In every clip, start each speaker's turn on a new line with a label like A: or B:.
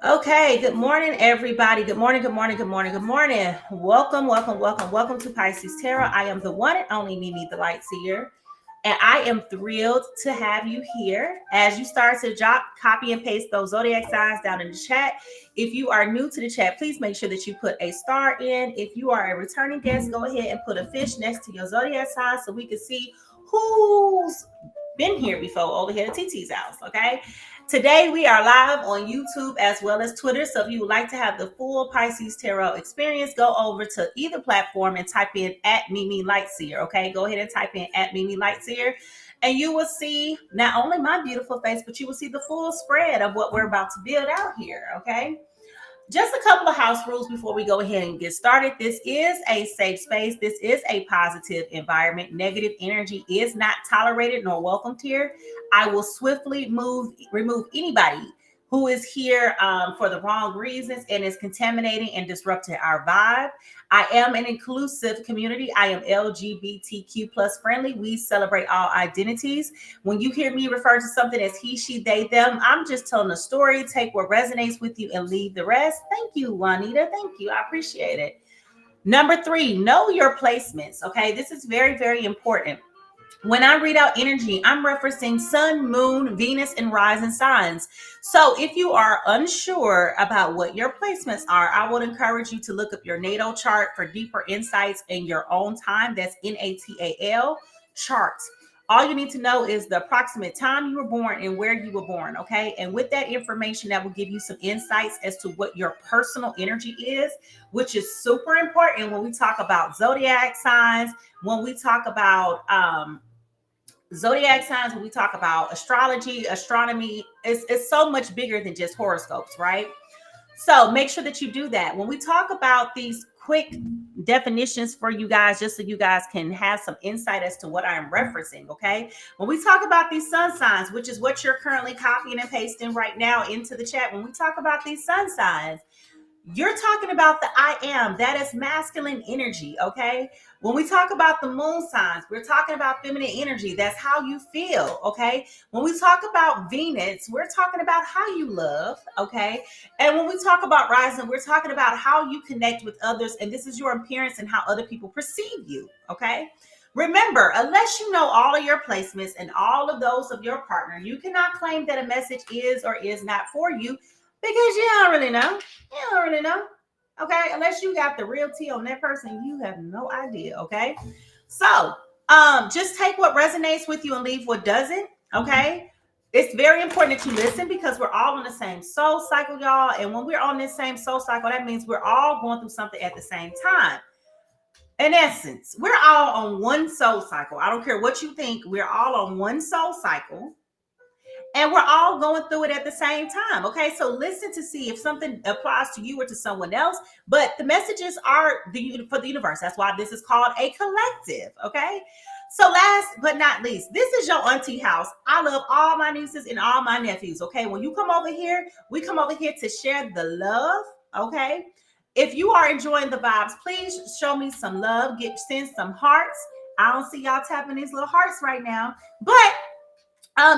A: Okay, good morning, everybody. Good morning, good morning, good morning, good morning. Welcome to Pisces Tarot. I am the one and only Mimi the Light Seer, and I am thrilled to have you here. As you start to drop, copy, and paste those zodiac signs down in the chat. If you are new to the chat, please make sure that you put a star in. If you are a returning guest, go ahead and put a fish next to your zodiac sign so we can see who's been here before over here at TT's house, okay? Today we are live on YouTube as well as Twitter. So if you would like to have the full Pisces Tarot experience, go over to either platform and type in at Mimi Lightseer. Okay, go ahead and type in at Mimi Lightseer, and you will see not only my beautiful face, but you will see the full spread of what we're about to build out here. Okay. Just a couple of house rules before we go ahead and get started. This is a safe space. This is a positive environment. Negative energy is not tolerated nor welcomed here. I will swiftly remove anybody who is here for the wrong reasons and is contaminating and disrupting our vibe. I am an inclusive community. I am LGBTQ plus friendly. We celebrate all identities. When you hear me refer to something as he, she, they, them, I'm just telling a story. Take what resonates with you and leave the rest. Thank you, Juanita. Thank you. I appreciate it. Number 3, know your placements. Okay, this is very, very important. When I read out energy, I'm referencing sun, moon, Venus, and rising signs. So if you are unsure about what your placements are, I would encourage you to look up your natal chart for deeper insights in your own time. That's NATAL chart. All you need to know is the approximate time you were born and where you were born, okay? And with that information, that will give you some insights as to what your personal energy is, which is super important when we talk about zodiac signs, when we talk about zodiac signs, when we talk about astrology, astronomy, it's so much bigger than just horoscopes, right? So make sure that you do that. When we talk about these quick definitions for you guys, just so you guys can have some insight as to what I'm referencing, okay? When we talk about these sun signs, which is what you're currently copying and pasting right now into the chat, when we talk about these sun signs, you're talking about the I am. That is masculine energy, okay? When we talk about the moon signs, we're talking about feminine energy. That's how you feel, okay? When we talk about Venus, we're talking about how you love, okay? And when we talk about rising, we're talking about how you connect with others, and this is your appearance and how other people perceive you, okay? Remember, unless you know all of your placements and all of those of your partner, you cannot claim that a message is or is not for you because you don't really know. You don't really know. Okay. Unless you got the real tea on that person, you have no idea. Okay. So just take what resonates with you and leave what doesn't. Okay. It's very important that you listen because we're all on the same soul cycle, y'all. And when we're on this same soul cycle, that means we're all going through something at the same time. In essence, we're all on one soul cycle. I don't care what you think, we're all on one soul cycle and we're all going through it at the same time. Okay, so listen to see if something applies to you or to someone else. But the messages are for the universe. That's why this is called a collective. Okay, so last but not least, this is your auntie house. I love all my nieces and all my nephews. Okay, when you come over here, we come over here to share the love. Okay, if you are enjoying the vibes, please show me some love. Send some hearts. I don't see y'all tapping these little hearts right now, but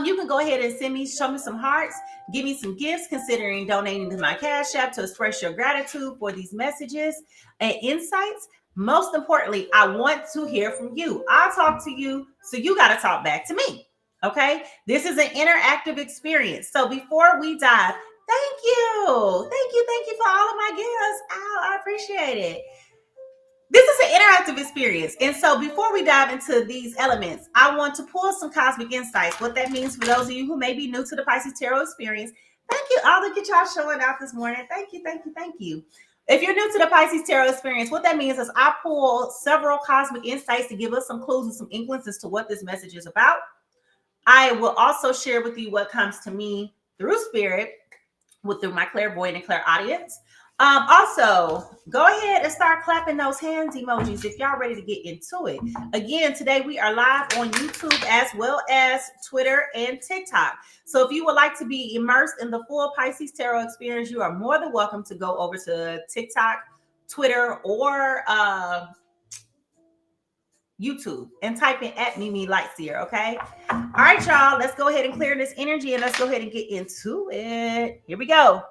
A: you can go ahead and show me some hearts, give me some gifts, considering donating to my Cash App to express your gratitude for these messages and insights. Most importantly, I want to hear from you. I talk to you, so you got to talk back to me. Okay, this is an interactive experience. So before we dive, thank you for all of my gifts. I appreciate it. This is an interactive experience. And so before we dive into these elements, I want to pull some cosmic insights. What that means for those of you who may be new to the Pisces Tarot experience. Thank you. I'll look at y'all showing out this morning. Thank you. If you're new to the Pisces Tarot experience, what that means is I pull several cosmic insights to give us some clues and some inklings as to what this message is about. I will also share with you what comes to me through spirit, through my clairvoyant and clairaudience. Also, go ahead and start clapping those hands emojis if y'all ready to get into it. Again, today we are live on YouTube as well as Twitter and TikTok. So if you would like to be immersed in the full Pisces Tarot experience, you are more than welcome to go over to TikTok, Twitter, or YouTube and type in at Mimi Lightseer, okay? All right, y'all, let's go ahead and clear this energy and let's go ahead and get into it. Here we go.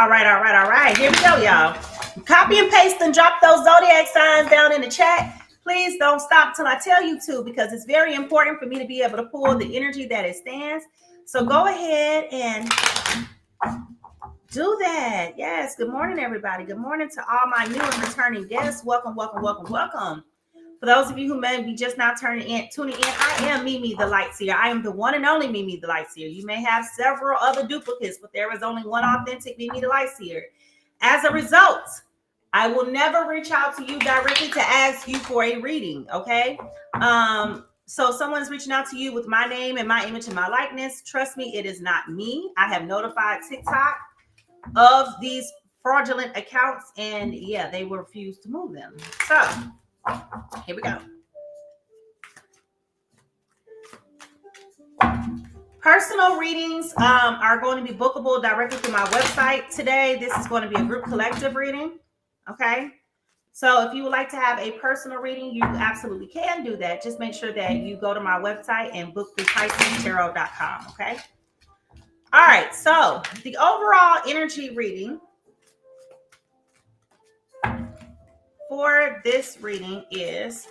A: All right. Here we go, y'all. Copy and paste and drop those zodiac signs down in the chat. Please don't stop till I tell you to, because it's very important for me to be able to pull the energy that it stands. So go ahead and do that. Yes. Good morning, everybody. Good morning to all my new and returning guests. Welcome. For those of you who may be just now tuning in, I am Mimi the Light Seer. I am the one and only Mimi the Light Seer. You may have several other duplicates, but there is only one authentic Mimi the Light Seer. As a result, I will never reach out to you directly to ask you for a reading, okay? So if someone's reaching out to you with my name and my image and my likeness, trust me, it is not me. I have notified TikTok of these fraudulent accounts, and yeah, they will refuse to move them. So here we go. Personal readings are going to be bookable directly through my website today. This is going to be a group collective reading. Okay. So if you would like to have a personal reading, you absolutely can do that. Just make sure that you go to my website and book through PiscesTarot.com. Okay. All right. So the overall energy reading for this reading is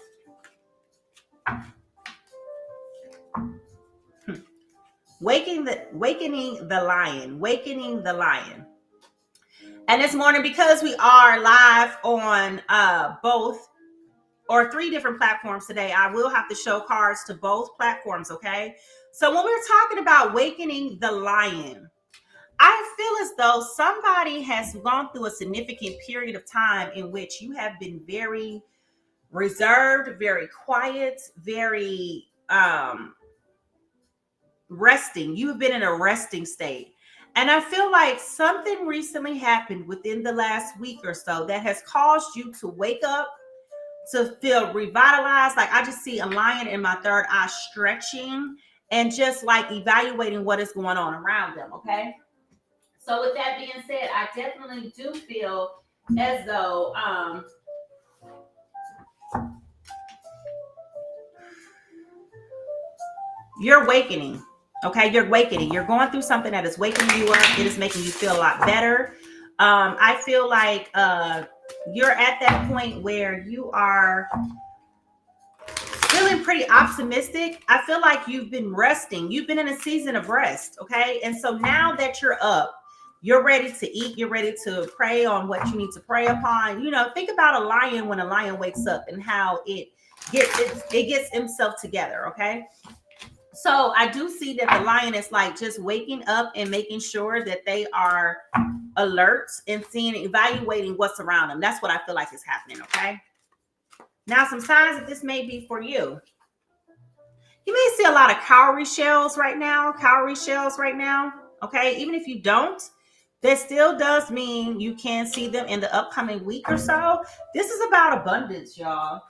A: Wakening the Lion. And this morning, because we are live on both or 3 different platforms today, I will have to show cards to both platforms, okay? So when we're talking about wakening the lion, I feel as though somebody has gone through a significant period of time in which you have been very reserved, very quiet, very resting. You've been in a resting state. And I feel like something recently happened within the last week or so that has caused you to wake up, to feel revitalized. Like I just see a lion in my third eye stretching and just like evaluating what is going on around them. Okay. So with that being said, I definitely do feel as though you're awakening. Okay, you're awakening. You're going through something that is waking you up. It is making you feel a lot better. I feel like you're at that point where you are feeling pretty optimistic. I feel like you've been resting. You've been in a season of rest. Okay, and so now that you're up, you're ready to eat. You're ready to pray on what you need to pray upon. You know, think about a lion when a lion wakes up and how it gets himself together. Okay. So I do see that the lion is like just waking up and making sure that they are alert and evaluating what's around them. That's what I feel like is happening. Okay. Now, some signs that this may be for you. You may see a lot of cowrie shells right now. Okay. Even if you don't, that still does mean you can see them in the upcoming week or so. This is about abundance, y'all.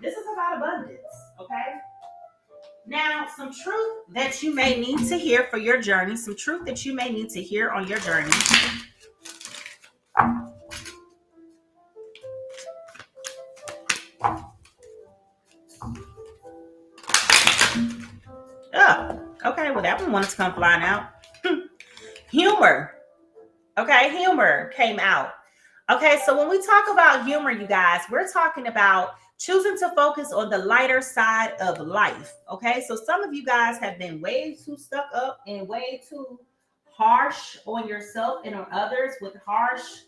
A: This is about abundance. Okay. Now, some truth that you may need to hear for your journey, some truth that you may need to hear on your journey. Oh, okay. Well, that one wanted to come flying out. Humor. Okay, humor came out. Okay, so when we talk about humor, you guys, we're talking about choosing to focus on the lighter side of life. Okay, so some of you guys have been way too stuck up and way too harsh on yourself and on others with harsh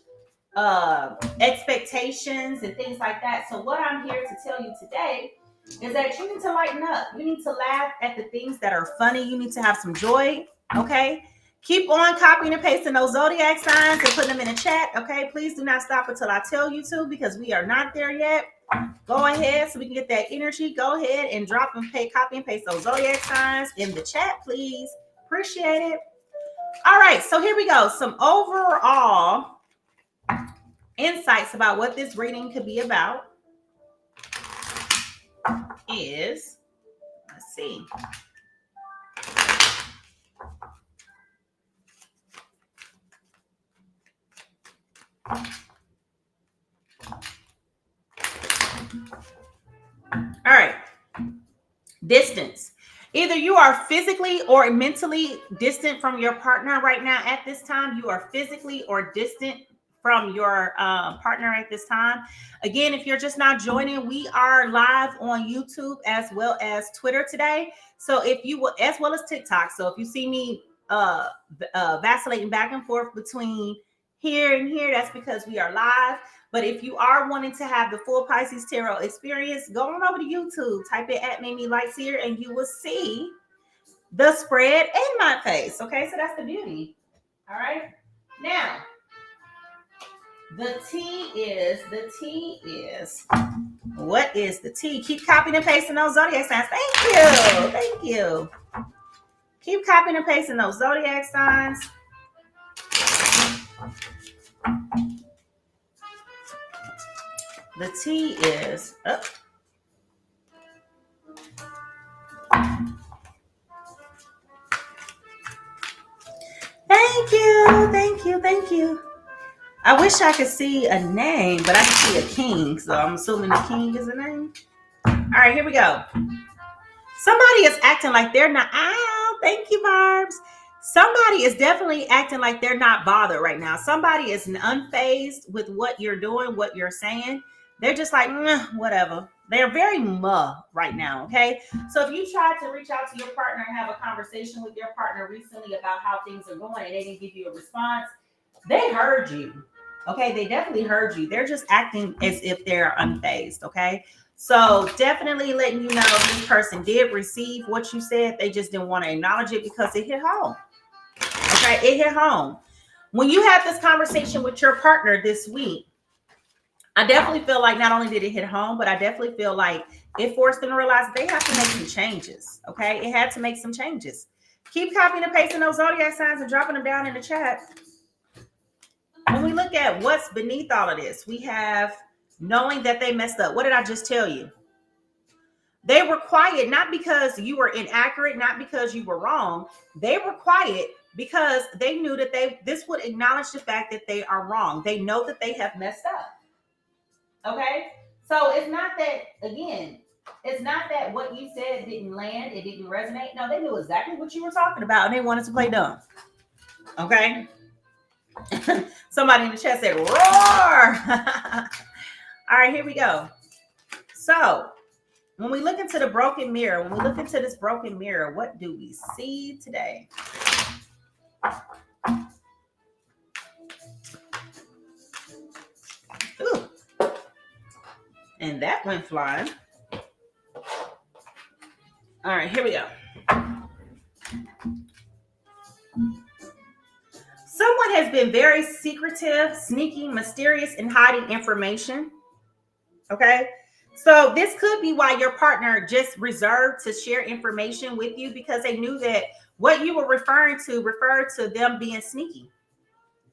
A: expectations and things like that. So what I'm here to tell you today is that you need to lighten up. You need to laugh at the things that are funny. You need to have some joy. Okay. Keep on copying and pasting those zodiac signs and putting them in the chat. Okay. Please do not stop until I tell you to, because we are not there yet. Go ahead so we can get that energy. Go ahead and drop and copy and paste those zodiac signs in the chat, please. Appreciate it. All right. So here we go. Some overall insights about what this reading could be about is, let's see. All right. Distance. Either you are physically or mentally distant from your partner right now at this time. You are physically or distant from your partner at this time. Again, if you're just now joining, we are live on YouTube as well as Twitter today. So if you will, as well as TikTok. So if you see me vacillating back and forth between here and here, that's because we are live. But if you are wanting to have the full Pisces Tarot experience, go on over to YouTube, type it at Mimi Lightseer, and you will see the spread and my face. Okay, so that's the beauty. All right. Now, the tea is, what is the tea? Keep copying and pasting those zodiac signs. Thank you. Keep copying and pasting those zodiac signs. The tea is up. Thank you. I wish I could see a name, but I can see a king, so I'm assuming the king is a name. All right, here we go. Somebody is acting like they're not. Thank you, Barbs. Somebody is definitely acting like they're not bothered right now. Somebody is unfazed with what you're doing, what you're saying. They're just like, whatever. They're very right now, okay? So if you tried to reach out to your partner and have a conversation with your partner recently about how things are going and they didn't give you a response, they heard you, okay? They definitely heard you. They're just acting as if they're unfazed, okay? So definitely letting you know this person did receive what you said. They just didn't want to acknowledge it because it hit home, okay? It hit home. When you have this conversation with your partner this week, I definitely feel like not only did it hit home, but I definitely feel like it forced them to realize they have to make some changes. Okay. It had to make some changes. Keep copying and pasting those zodiac signs and dropping them down in the chat. When we look at what's beneath all of this, we have knowing that they messed up. What did I just tell you? They were quiet, not because you were inaccurate, not because you were wrong. They were quiet because they knew that this would acknowledge the fact that they are wrong. They know that they have messed up. Okay, so it's not that, again, it's not that what you said didn't land, it didn't resonate. No, they knew exactly what you were talking about and they wanted to play dumb. Okay. Somebody in the chat said, roar. All right, here we go. So when we look into the broken mirror, when we look into this broken mirror, what do we see today? Ooh. And that went flying. All right, here we go. Someone has been very secretive, sneaky, mysterious, and hiding information. Okay. So this could be why your partner just reserved to share information with you because they knew that what you were referring to referred to them being sneaky.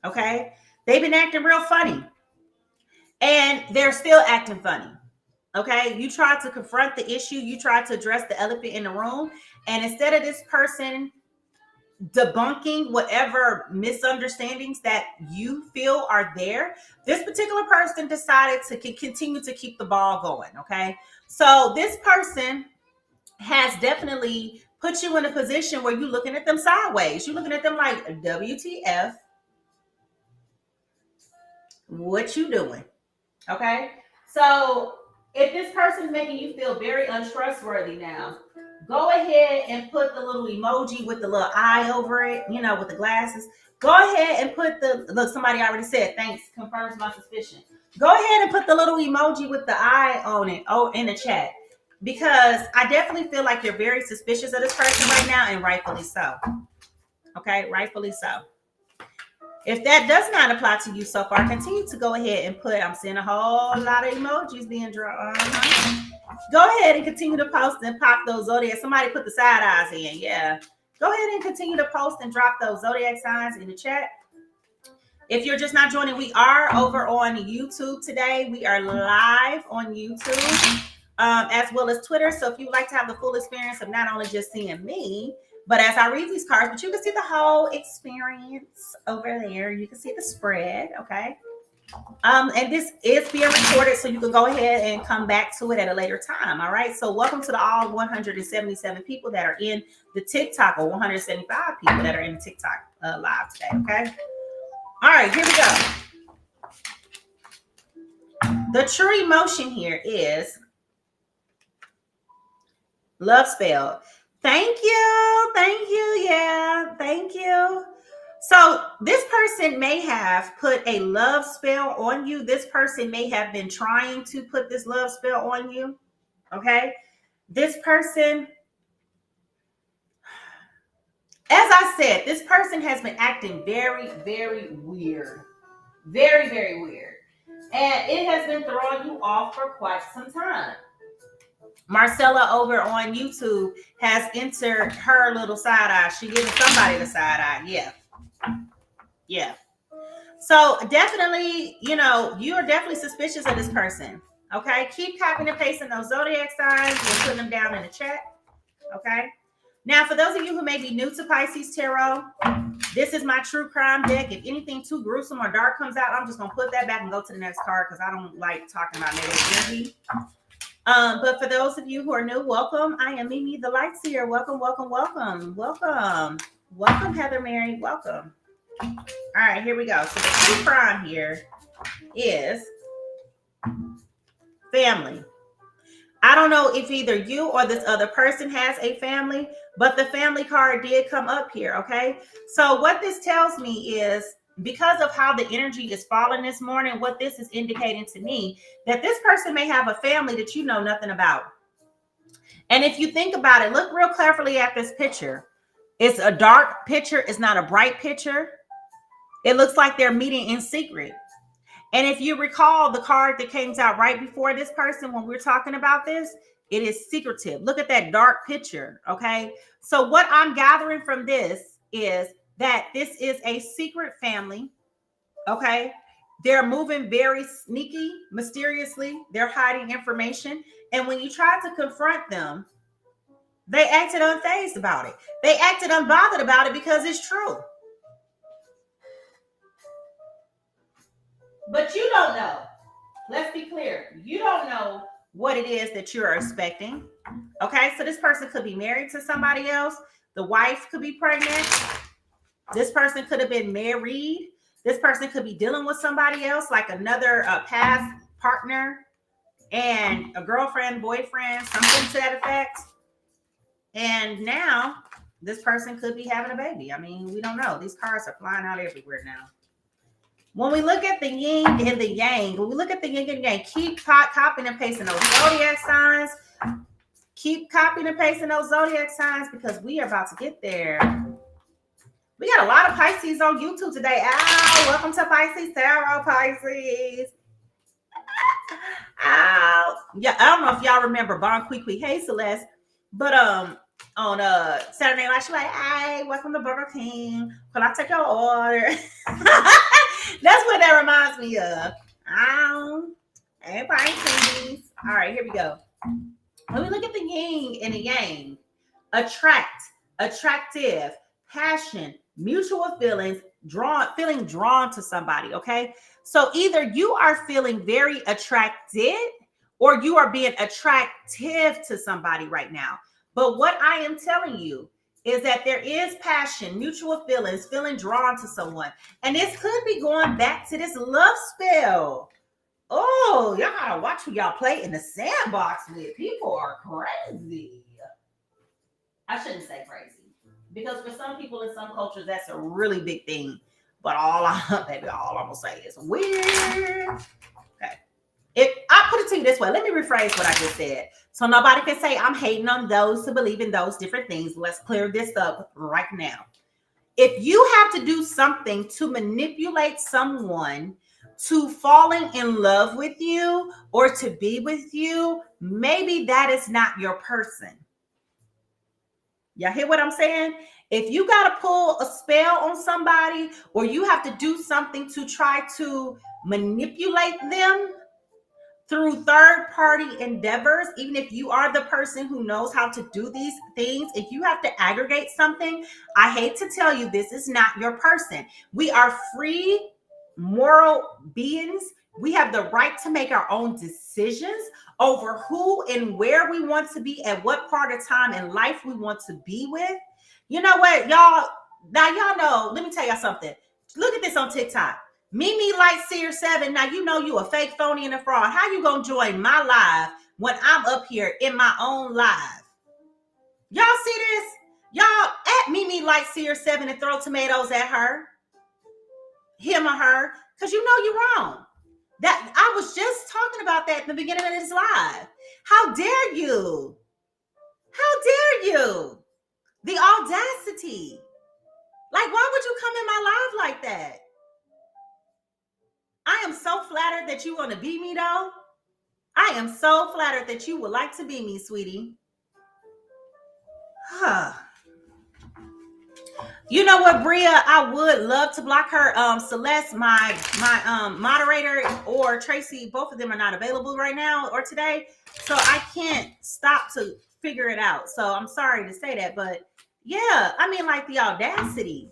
A: Okay. They've been acting real funny. And they're still acting funny. Okay, you tried to confront the issue, you tried to address the elephant in the room, and instead of this person debunking whatever misunderstandings that you feel are there, this particular person decided to continue to keep the ball going. Okay, so this person has definitely put you in a position where you're looking at them sideways. You're looking at them like, WTF, what you doing? Okay, so if this person is making you feel very untrustworthy now, go ahead and put the little emoji with the little eye over it, with the glasses. Go ahead and put look, somebody already said, thanks, confirms my suspicion. Go ahead and put the little emoji with the eye on it, in the chat. Because I definitely feel like you're very suspicious of this person right now, and rightfully so. Okay, rightfully so. If that does not apply to you so far, continue to go ahead and I'm seeing a whole lot of emojis being drawn. Go ahead and continue to post and pop those zodiac. Somebody put the side eyes in. Yeah. Go ahead and continue to post and drop those zodiac signs in the chat. If you're just not joining, we are over on YouTube today. We are live on YouTube as well as Twitter. So if you'd like to have the full experience of not only just seeing me, but as I read these cards, but you can see the whole experience over there. You can see the spread, okay? And this is being recorded, so you can go ahead and come back to it at a later time. All right. So welcome to the all 177 people that are in the TikTok, or 175 people that are in the TikTok live today. Okay. All right, here we go. The true emotion here is love spell. Thank you. Thank you. Yeah. Thank you. So this person may have put a love spell on you. This person may have been trying to put this love spell on you. Okay. This person, as I said, this person has been acting very, very weird. Very, very weird. And it has been throwing you off for quite some time. Marcella over on YouTube has entered her little side eye. She giving somebody the side eye. Yeah. Yeah. So definitely, you are definitely suspicious of this person. Okay. Keep copying and pasting those zodiac signs and putting them down in the chat. Okay. Now, for those of you who may be new to Pisces Tarot, this is my true crime deck. If anything too gruesome or dark comes out, I'm just going to put that back and go to the next card because I don't like talking about negative energy. But for those of you who are new, welcome. I am Mimi the Light Seer. Welcome, welcome, welcome, welcome. Welcome, Heather Mary. Welcome. All right, here we go. So the true crime here is family. I don't know if either you or this other person has a family, but the family card did come up here, okay? So what this tells me is, because of how the energy is falling this morning, what this is indicating to me, that this person may have a family that you know nothing about. And if you think about it, look real carefully at this picture. It's a dark picture. It's not a bright picture. It looks like they're meeting in secret. And if you recall the card that came out right before this person, when we're talking about this, it is secretive. Look at that dark picture. Okay. So what I'm gathering from this is that this is a secret family. Okay. They're moving very sneaky, mysteriously. They're hiding information. And when you try to confront them, they acted unfazed about it. They acted unbothered about it because it's true. But you don't know. Let's be clear. You don't know what it is that you're expecting. Okay, so this person could be married to somebody else. The wife could be pregnant. This person could have been married. This person could be dealing with somebody else, like another past partner and a girlfriend, boyfriend, something to that effect. And now this person could be having a baby. I mean, we don't know. These cards are flying out everywhere now. When we look at the yin and the yang, keep copying and pasting those zodiac signs. Keep copying and pasting those zodiac signs because we are about to get there. We got a lot of Pisces on YouTube today. Ow, welcome to Pisces Tarot, Pisces. Ow. Yeah, I don't know if y'all remember Bon Qui. Hey, Celeste. But on Saturday night, she's like, hey, welcome to Burger King. Can I take your order? That's what that reminds me of. Hey, Pisces. All right, here we go. When we look at the yin and the yang, attract, attractive, passion, mutual feelings, feeling drawn to somebody, okay? So either you are feeling very attracted or you are being attractive to somebody right now. But what I am telling you is that there is passion, mutual feelings, feeling drawn to someone. And this could be going back to this love spell. Oh, y'all gotta watch who y'all play in the sandbox with. People are crazy. I shouldn't say crazy. Because for some people in some cultures, that's a really big thing. But all I'm gonna say is weird. Okay. If I put it to you this way, let me rephrase what I just said. So nobody can say I'm hating on those who believe in those different things. Let's clear this up right now. If you have to do something to manipulate someone to falling in love with you or to be with you, maybe that is not your person. Y'all hear what I'm saying? If you got to pull a spell on somebody or you have to do something to try to manipulate them through third-party endeavors, even if you are the person who knows how to do these things, if you have to aggregate something, I hate to tell you, this is not your person. We are free moral beings. We have the right to make our own decisions over who and where we want to be, at what part of time in life we want to be with. You know what, y'all? Now, y'all know, let me tell y'all something. Look at this on TikTok. Mimi Lightseer 7. Now, you know you a fake, phony, and a fraud. How you gonna join my live when I'm up here in my own live? Y'all see this? Y'all at Mimi Lightseer 7 and throw tomatoes at her, him or her, because you know you're wrong. That I was just talking about that in the beginning of this live. How dare you? How dare you? The audacity. Like, why would you come in my live like that? I am so flattered that you want to be me, though. I am so flattered that you would like to be me, sweetie. Huh. You know what, Bria? I would love to block her. Celeste, my moderator, or Tracy, both of them are not available right now or today, so I can't stop to figure it out. So I'm sorry to say that, but yeah, I mean, like, the audacity.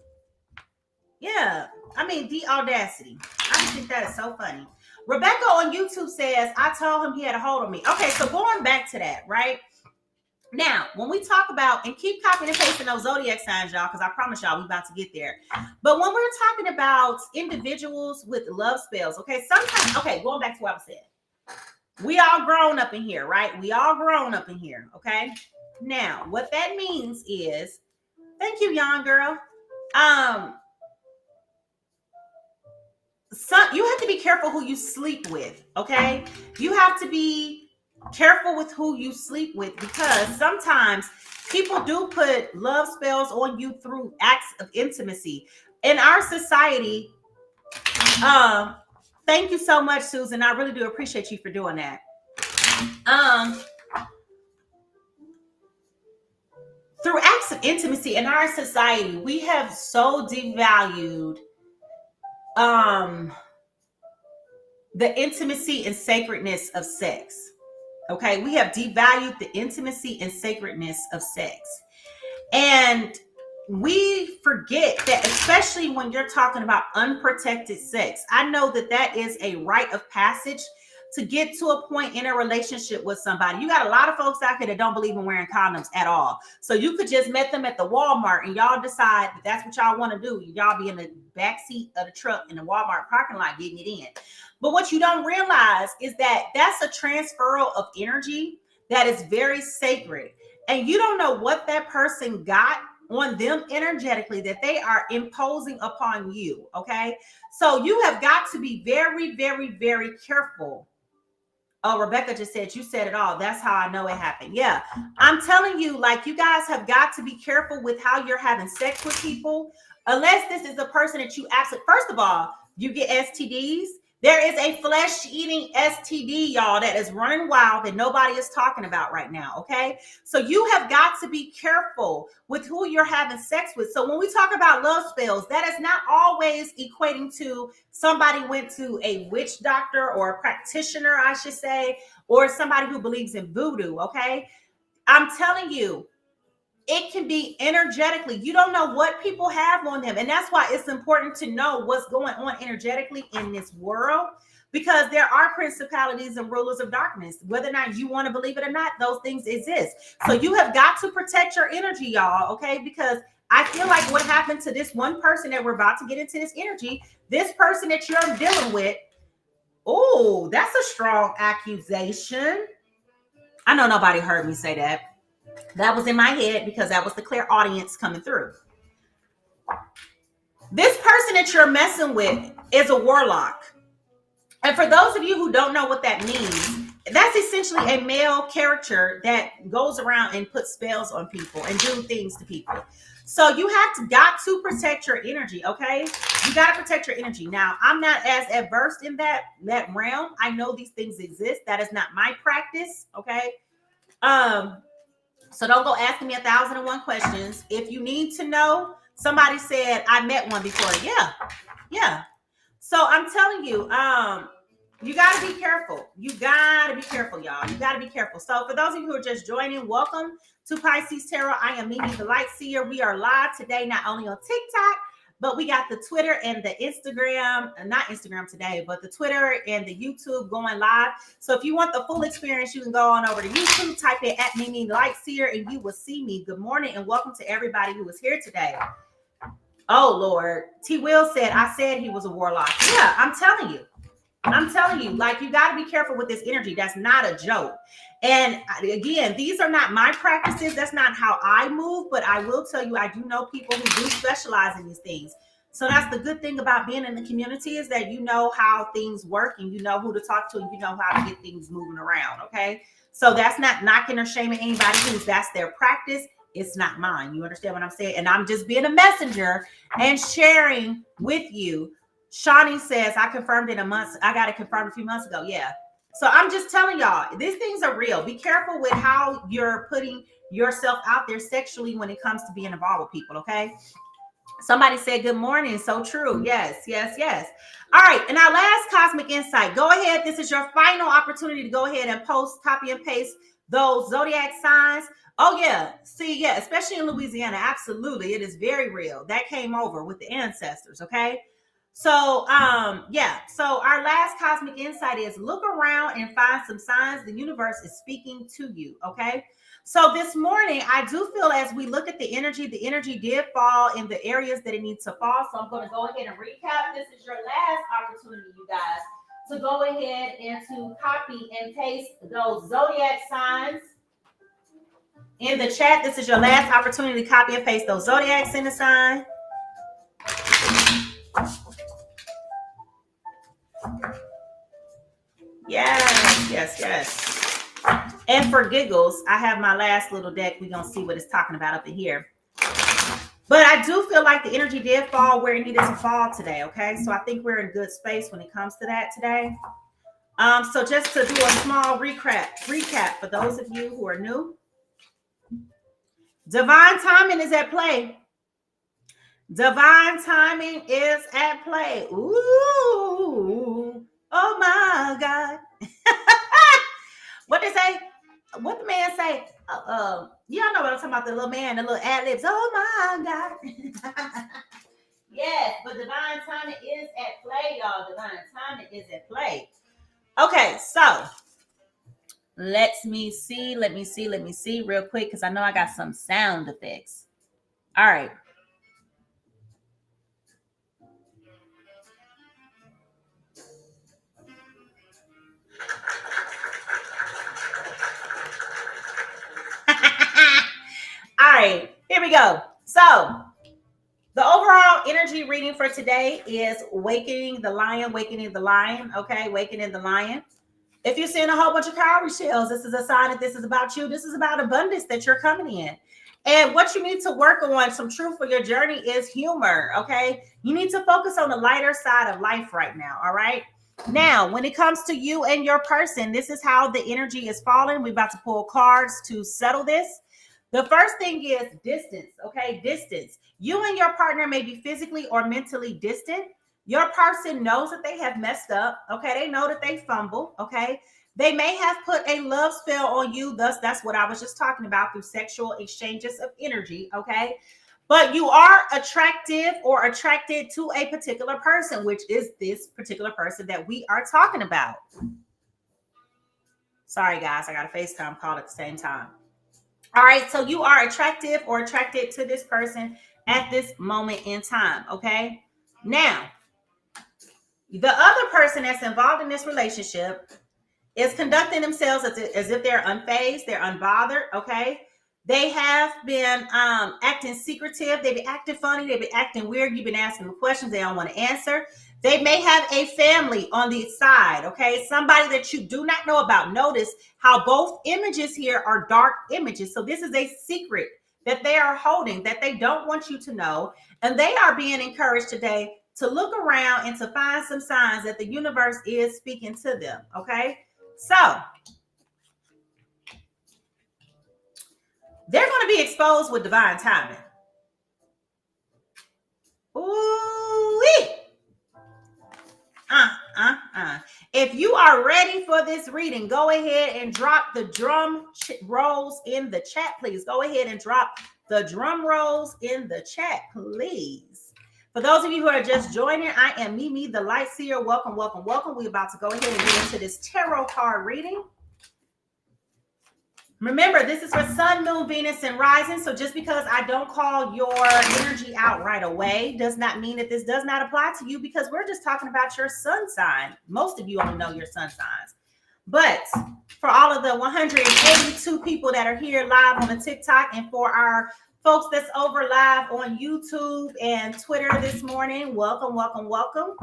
A: Yeah, I mean, the audacity. I just think that is so funny. Rebecca on YouTube says, I told him he had a hold on me. Okay, so going back to that, right? Now, when we talk about, and keep copying and pasting those zodiac signs, y'all, because I promise y'all we about to get there. But when we're talking about individuals with love spells, okay, sometimes, okay, going back to what I said, we all grown up in here, right? We all grown up in here, okay? Now, what that means is, thank you, young girl. You have to be careful who you sleep with, okay? You have to be careful with who you sleep with, because sometimes people do put love spells on you through acts of intimacy. In our society, thank you so much, Susan. I really do appreciate you for doing that. Through acts of intimacy in our society, we have so devalued the intimacy and sacredness of sex. Okay, we have devalued the intimacy and sacredness of sex. And we forget that, especially when you're talking about unprotected sex. I know that that is a rite of passage to get to a point in a relationship with somebody. You got a lot of folks out here that don't believe in wearing condoms at all. So you could just met them at the Walmart and y'all decide that that's what y'all want to do. Y'all be in the back seat of the truck in the Walmart parking lot getting it in. But what you don't realize is that that's a transferal of energy that is very sacred. And you don't know what that person got on them energetically that they are imposing upon you, okay? So you have got to be very, very, very careful. Oh, Rebecca just said, you said it all. That's how I know it happened. Yeah, I'm telling you, like, you guys have got to be careful with how you're having sex with people. Unless this is a person that you absolutely, first of all, you get STDs. There is a flesh-eating STD, y'all, that is running wild that nobody is talking about right now, okay? So you have got to be careful with who you're having sex with. So when we talk about love spells, that is not always equating to somebody went to a witch doctor or a practitioner, I should say, or somebody who believes in voodoo, okay? I'm telling you, it can be energetically. You don't know what people have on them. And that's why it's important to know what's going on energetically in this world, because there are principalities and rulers of darkness. Whether or not you want to believe it or not, those things exist. So you have got to protect your energy, y'all, okay? Because I feel like what happened to this one person that we're about to get into this energy, this person that you're dealing with, oh, that's a strong accusation. I know nobody heard me say that. That was in my head because that was the clear audience coming through. This person that you're messing with is a warlock. And for those of you who don't know what that means, that's essentially a male character that goes around and puts spells on people and do things to people. So you got to protect your energy, okay? You got to protect your energy. Now, I'm not as adverse in that realm. I know these things exist. That is not my practice, okay? So don't go asking me 1,001 questions. If you need to know, somebody said I met one before. Yeah. So I'm telling you, you got to be careful. You got to be careful, y'all. You got to be careful. So for those of you who are just joining, welcome to Pisces Tarot. I am Mimi the Light Seer. We are live today, not only on TikTok, but we got the Twitter and the Instagram, not Instagram today, but the Twitter and the YouTube going live. So if you want the full experience, you can go on over to YouTube, type in at Mimi Lightseer, and you will see me. Good morning and welcome to everybody who is here today. Oh, Lord. T. Will said, I said he was a warlock. Yeah, I'm telling you, like, you got to be careful with this energy. That's not a joke. And again, these are not my practices. That's not how I move, but I will tell you, I do know people who do specialize in these things. So that's the good thing about being in the community, is that you know how things work and you know who to talk to and you know how to get things moving around. Okay. So that's not knocking or shaming anybody who's that's their practice. It's not mine. You understand what I'm saying? And I'm just being a messenger and sharing with you. Shawnee says, I confirmed it a month. I got it confirmed a few months ago. Yeah. So I'm just telling y'all, these things are real. Be careful with how you're putting yourself out there sexually when it comes to being involved with people. Okay. Somebody said, good morning. So true. Yes, yes, yes. All right. And our last cosmic insight, go ahead. This is your final opportunity to go ahead and post, copy and paste those zodiac signs. Oh, yeah. See, yeah, especially in Louisiana. Absolutely. It is very real. That came over with the ancestors. Okay. So, yeah. So our last cosmic insight is look around and find some signs the universe is speaking to you. Okay. So this morning, I do feel as we look at the energy did fall in the areas that it needs to fall. So I'm going to go ahead and recap. This is your last opportunity, you guys, to go ahead and to copy and paste those zodiac signs in the chat. This is your last opportunity to copy and paste those zodiacs in the sign. Yes, yes, yes. And for giggles, I have my last little deck. We're going to see what it's talking about up in here. But I do feel like the energy did fall where it needed to fall today, okay? So I think we're in good space when it comes to that today. So just to do a small recap for those of you who are new. Divine timing is at play. Divine timing is at play. Ooh. Oh, my God. What they say? What the man say? Y'all know what I'm talking about, the little man, the little ad-libs. Oh, my God. Yes, but divine timing is at play, y'all. Divine timing is at play. Okay, so let me see real quick, because I know I got some sound effects. All right. All right, here we go. So the overall energy reading for today is Awakening the Lion, okay? Awakening the Lion. If you're seeing a whole bunch of cowrie shells, this is a sign that this is about you. This is about abundance that you're coming in. And what you need to work on, some truth for your journey, is humor, okay? You need to focus on the lighter side of life right now, all right? Now, when it comes to you and your person, this is how the energy is falling. We're about to pull cards to settle this. The first thing is distance, okay? Distance. You and your partner may be physically or mentally distant. Your person knows that they have messed up, okay? They know that they fumbled, okay? They may have put a love spell on you. Thus, that's what I was just talking about through sexual exchanges of energy, okay? But you are attractive or attracted to a particular person, which is this particular person that we are talking about. Sorry, guys, I got a FaceTime call at the same time. All right, so you are attractive or attracted to this person at this moment in time, okay? Now, the other person that's involved in this relationship is conducting themselves as if they're unfazed, they're unbothered, okay? They have been acting secretive. They've been acting funny. They've been acting weird. You've been asking them questions they don't want to answer. They may have a family on the side, okay? Somebody that you do not know about. Notice how both images here are dark images. So this is a secret that they are holding that they don't want you to know. And they are being encouraged today to look around and to find some signs that the universe is speaking to them, okay? So they're going to be exposed with divine timing. Ooh-wee. If you are ready for this reading, go ahead and drop the drum rolls in the chat, please. Go ahead and drop the drum rolls in the chat, please. For those of you who are just joining, I am Mimi, the Light Seer. Welcome, welcome, welcome. We're about to go ahead and get into this tarot card reading. Remember, this is for Sun, Moon, Venus, and Rising. So just because I don't call your energy out right away does not mean that this does not apply to you, because we're just talking about your sun sign. Most of you only know your sun signs. But for all of the 182 people that are here live on the TikTok, and for our folks that's over live on YouTube and Twitter this morning, welcome, welcome, welcome.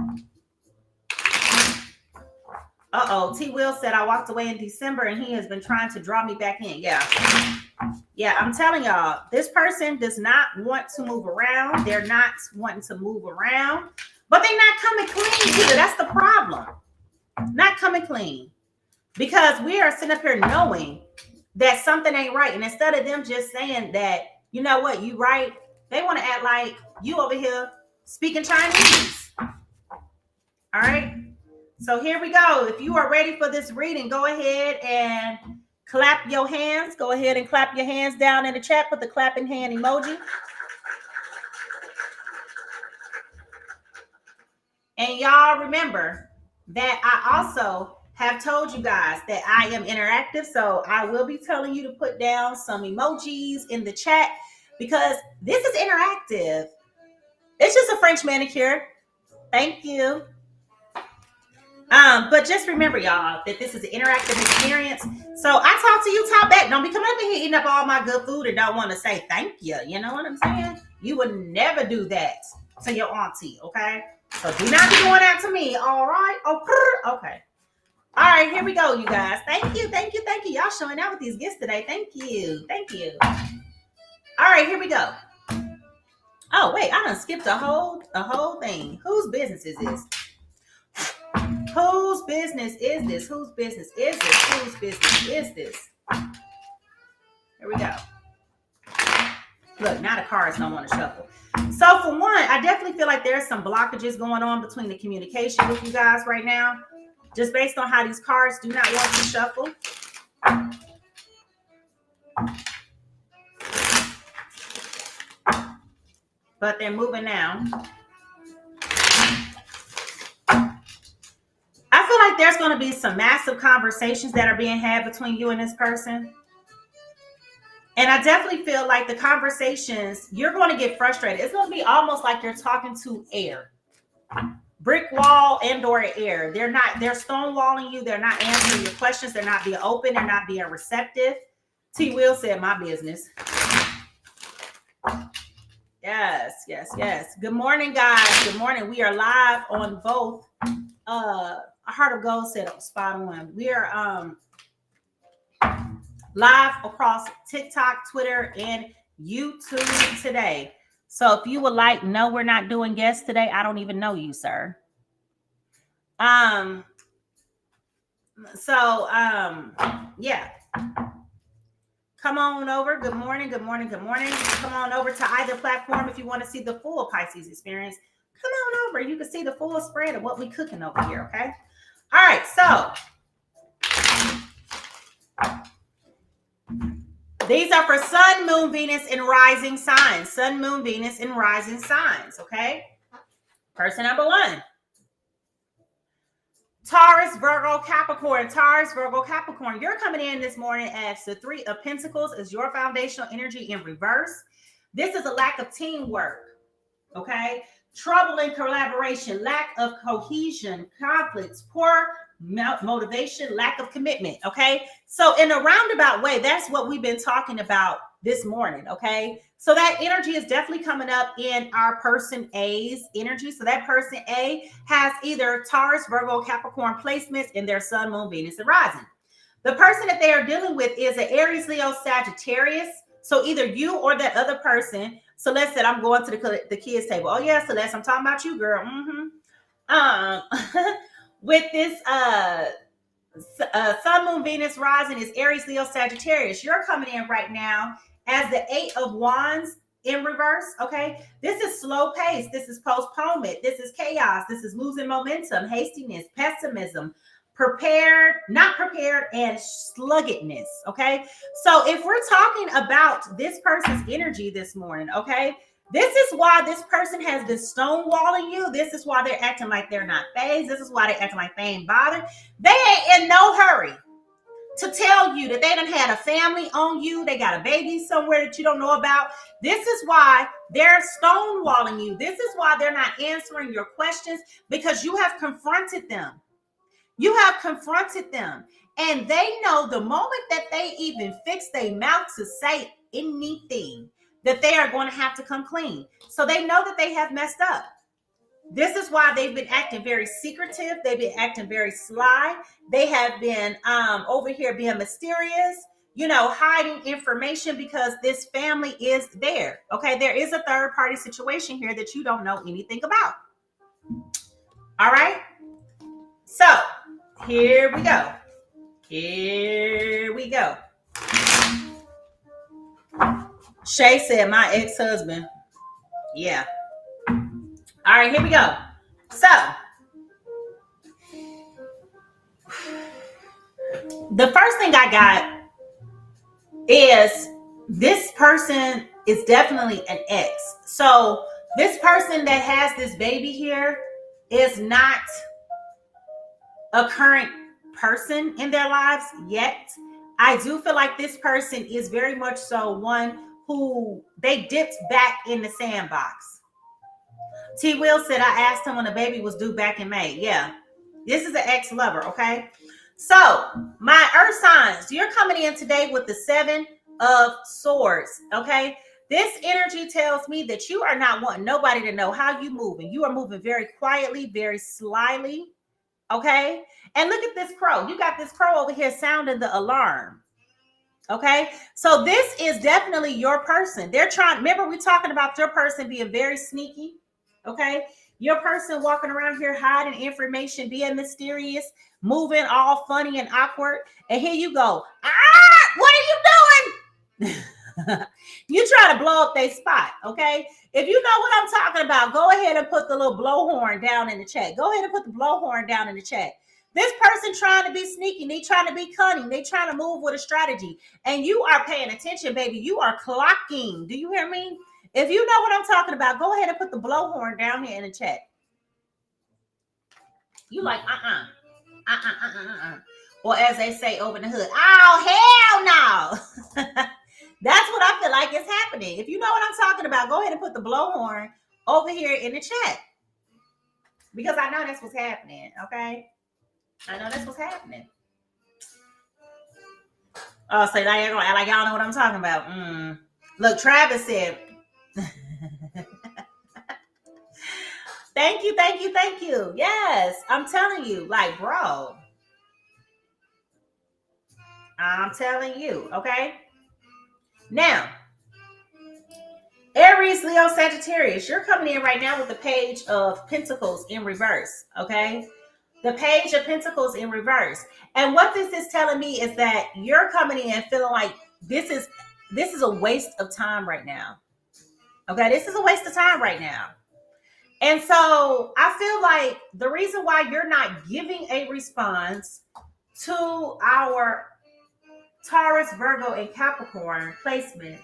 A: T. Will said I walked away in December and he has been trying to draw me back in. Yeah, I'm telling y'all, this person does not want to move around. They're not wanting to move around, but they're not coming clean either. That's the problem. Not coming clean. Because we are sitting up here knowing that something ain't right. And instead of them just saying that, you know what, you right, they want to act like you over here speaking Chinese. All right. So here we go. If you are ready for this reading, go ahead and clap your hands. Go ahead and clap your hands down in the chat. Put the clapping hand emoji. And y'all remember that I also have told you guys that I am interactive. So I will be telling you to put down some emojis in the chat, because this is interactive. It's just a French manicure. Thank you. But just remember, y'all, that this is an interactive experience. So I talk to you top back. Don't be coming up in here eating up all my good food and don't want to say thank you. You know what I'm saying? You would never do that to your auntie, okay? So do not be doing that to me, all right? Okay. All right, here we go, you guys. Thank you, thank you, thank you. Y'all showing out with these gifts today. Thank you, thank you. All right, here we go. Oh, wait, I done skipped a whole thing. Whose business is this? Whose business is this? Whose business is this? Whose business is this? Here we go. Look, now the cards don't want to shuffle. So for one, I definitely feel like there's some blockages going on between the communication with you guys right now, just based on how these cards do not want to shuffle. But they're moving now. I feel like there's going to be some massive conversations that are being had between you and this person. And I definitely feel like the conversations, you're going to get frustrated. It's going to be almost like you're talking to air. Brick wall and or air. They're stonewalling you. They're not answering your questions. They're not being open. They're not being receptive. T. Will said, my business. Yes. Good morning, guys. Good morning. We are live on both. Heart of Gold said spot on. We are live across TikTok, Twitter, and YouTube today. So if you would like, no, we're not doing guests today. I don't even know you, sir. Yeah. Come on over. Good morning. Come on over to either platform if you want to see the full Pisces experience. Come on over. You can see the full spread of what we're cooking over here, okay? All right, so these are for Sun, Moon, Venus, and rising signs. Sun, Moon, Venus, and rising signs, okay? Person number one. Taurus, Virgo, Capricorn. Taurus, Virgo, Capricorn. You're coming in this morning as the Three of Pentacles is your foundational energy in reverse. This is a lack of teamwork, okay? Trouble in collaboration, lack of cohesion, conflicts, poor motivation, lack of commitment, okay? So in a roundabout way, that's what we've been talking about this morning, okay? So that energy is definitely coming up in our person A's energy. So that person A has either Taurus, Virgo, Capricorn placements in their Sun, Moon, Venus, and rising. The person that they are dealing with is an Aries, Leo, Sagittarius. So either you or that other person. Celeste said, I'm going to the kids' table. Oh, yeah, Celeste, I'm talking about you, girl. With this Sun, Moon, Venus, rising is Aries, Leo, Sagittarius. You're coming in right now as the Eight of Wands in reverse, okay? This is slow pace. This is postponement. This is chaos. This is losing momentum, hastiness, pessimism, prepared, not prepared, and sluggedness, okay? So if we're talking about this person's energy this morning, okay, This is why this person has been stonewalling you. This is why they're acting like they're not phased. This is why they're acting like they ain't bothered. They ain't in no hurry to tell you that they done had a family on you. They got a baby somewhere that you don't know about. This is why they're stonewalling you. This is why they're not answering your questions, because you have confronted them. You have confronted them. And they know the moment that they even fix their mouth to say anything, that they are going to have to come clean. So they know that they have messed up. This is why they've been acting very secretive. They've been acting very sly. They have been over here being mysterious, hiding information, because this family is there. Okay, there is a third party situation here that you don't know anything about. All right. So here we go. Here we go. Shay said, my ex-husband. Yeah. All right, here we go. So, the first thing I got is this person is definitely an ex. So, this person that has this baby here is not a current person in their lives yet. I do feel like this person is very much so one who they dipped back in the sandbox. T. Will said, I asked him when the baby was due back in May. Yeah, this is an ex-lover, okay? So, my earth signs, you're coming in today with the 7 of Swords, okay? This energy tells me that you are not wanting nobody to know how you moving. You are moving very quietly, very slyly, okay? And look at this crow. You got this crow over here sounding the alarm. Okay, so this is definitely your person. They're trying, remember we're talking about your person being very sneaky. Okay, your person walking around here hiding information, being mysterious, moving all funny and awkward. And here you go. What are you doing? You try to blow up their spot. Okay, if you know what I'm talking about, go ahead and put the little blowhorn down in the chat. Go ahead and put the blowhorn down in the chat. This person trying to be sneaky, they trying to be cunning, they trying to move with a strategy, and you are paying attention, baby. You are clocking. Do you hear me? If you know what I'm talking about, go ahead and put the blowhorn down here in the chat. You like, or as they say over in the hood, oh, hell no. That's what I feel like is happening. If you know what I'm talking about, go ahead and put the blowhorn over here in the chat, because I know that's what's happening, okay? I know that's what's happening. Oh, so now you're going to act like y'all know what I'm talking about. Look, Travis said, thank you, thank you, thank you. Yes, I'm telling you, like, bro. I'm telling you, okay? Now, Aries, Leo, Sagittarius, you're coming in right now with the Page of Pentacles in reverse, okay? The Page of Pentacles in reverse. And what this is telling me is that you're coming in feeling like this is a waste of time right now. Okay, this is a waste of time right now. And so I feel like the reason why you're not giving a response to our Taurus, Virgo, and Capricorn placements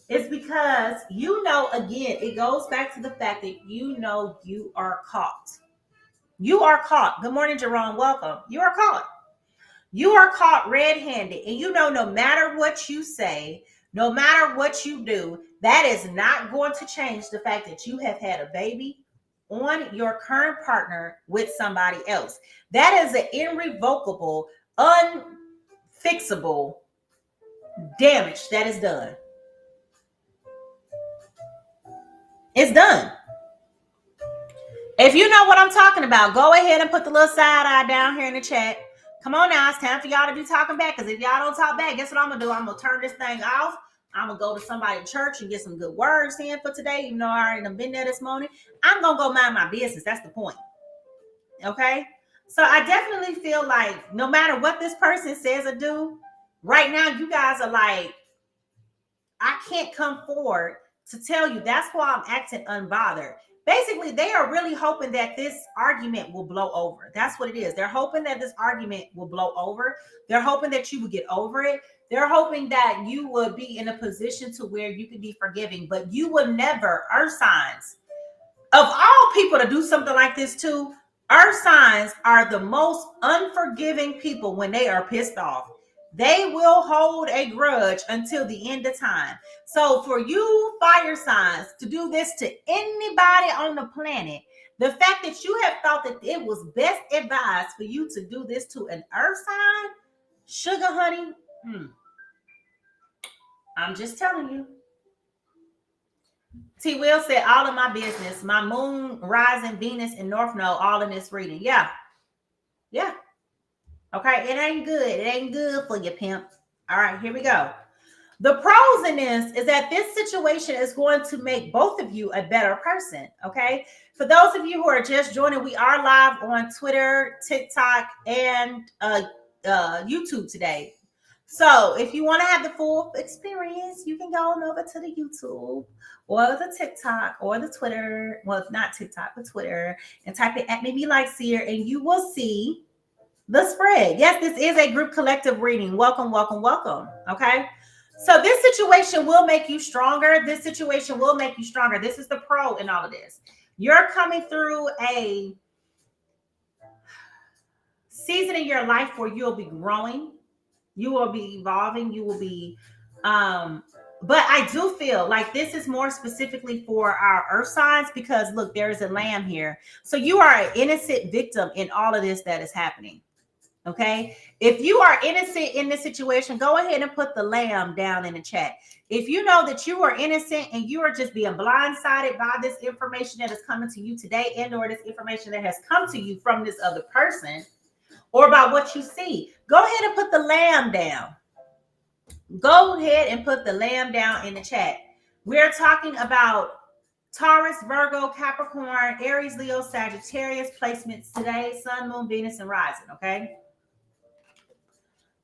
A: is because again, it goes back to the fact that you are caught. You are caught. Good morning, Jerome. Welcome. You are caught. You are caught red-handed. And no matter what you say, no matter what you do, that is not going to change the fact that you have had a baby on your current partner with somebody else. That is an irrevocable, unfixable damage that is done. It's done. If you know what I'm talking about, go ahead and put the little side eye down here in the chat. Come on now, it's time for y'all to be talking back. Because if y'all don't talk back, guess what I'm going to do? I'm going to turn this thing off. I'm going to go to somebody in church and get some good words in for today. Even though I already done been there this morning. I'm going to go mind my business. That's the point. Okay? So I definitely feel like no matter what this person says or do, right now you guys are like, I can't come forward to tell you. That's why I'm acting unbothered. basically they are really hoping that this argument will blow over. That's what it is. They're hoping that this argument will blow over. They're hoping that you will get over it. They're hoping that you will be in a position to where you can be forgiving, but you will never. Earth signs, of all people to do something like this to, earth signs are the most unforgiving people when they are pissed off. They will hold a grudge until the end of time. So for you fire signs to do this to anybody on the planet, the fact that you have thought that it was best advised for you to do this to an earth sign, sugar honey, I'm just telling you. T. Will said, all of my business, my moon, rising, Venus, and North Node, all in this reading. Yeah. Yeah. Okay. It ain't good. It ain't good for you, pimp. All right. Here we go. The pros in this is that this situation is going to make both of you a better person. Okay. For those of you who are just joining, we are live on Twitter, TikTok, and YouTube today. So if you want to have the full experience, you can go on over to the YouTube or the TikTok or the Twitter. Well, not TikTok, but Twitter, and type it at Maybe Lightseer, and you will see the spread. Yes, this is a group collective reading. Welcome, welcome, welcome. Okay. So this situation will make you stronger. This situation will make you stronger. This is the pro in all of this. You're coming through a season in your life where you'll be growing. You will be evolving. You will be, but I do feel like this is more specifically for our earth signs because look, there is a lamb here. So you are an innocent victim in all of this that is happening. Okay. If you are innocent in this situation, go ahead and put the lamb down in the chat. If you know that you are innocent and you are just being blindsided by this information that is coming to you today and or this information that has come to you from this other person, or about what you see, go ahead and put the lamb down. Go ahead and put the lamb down in the chat. We're talking about Taurus, Virgo, Capricorn, Aries, Leo, Sagittarius placements today, Sun, Moon, Venus, and Rising, okay?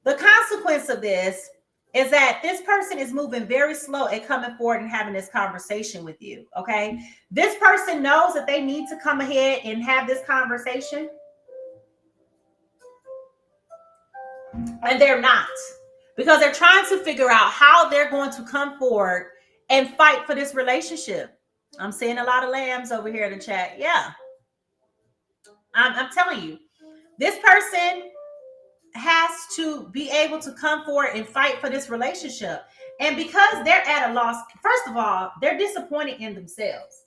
A: The consequence of this is that this person is moving very slow at coming forward and having this conversation with you, okay? This person knows that they need to come ahead and have this conversation, and they're not, because they're trying to figure out how they're going to come forward and fight for this relationship. I'm seeing a lot of lambs over here in the chat. Yeah. I'm telling you, this person has to be able to come forward and fight for this relationship. And because they're at a loss, first of all, they're disappointed in themselves.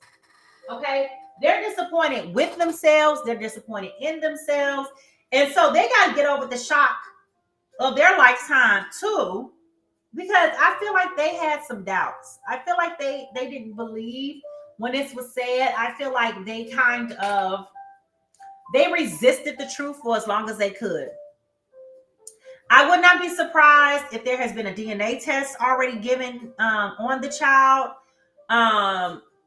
A: Okay. They're disappointed with themselves. They're disappointed in themselves. And so they got to get over the shock of their lifetime too, because I feel like they had some doubts. I feel like they didn't believe when this was said. I feel like they resisted the truth for as long as they could. I would not be surprised if there has been a DNA test already given on the child.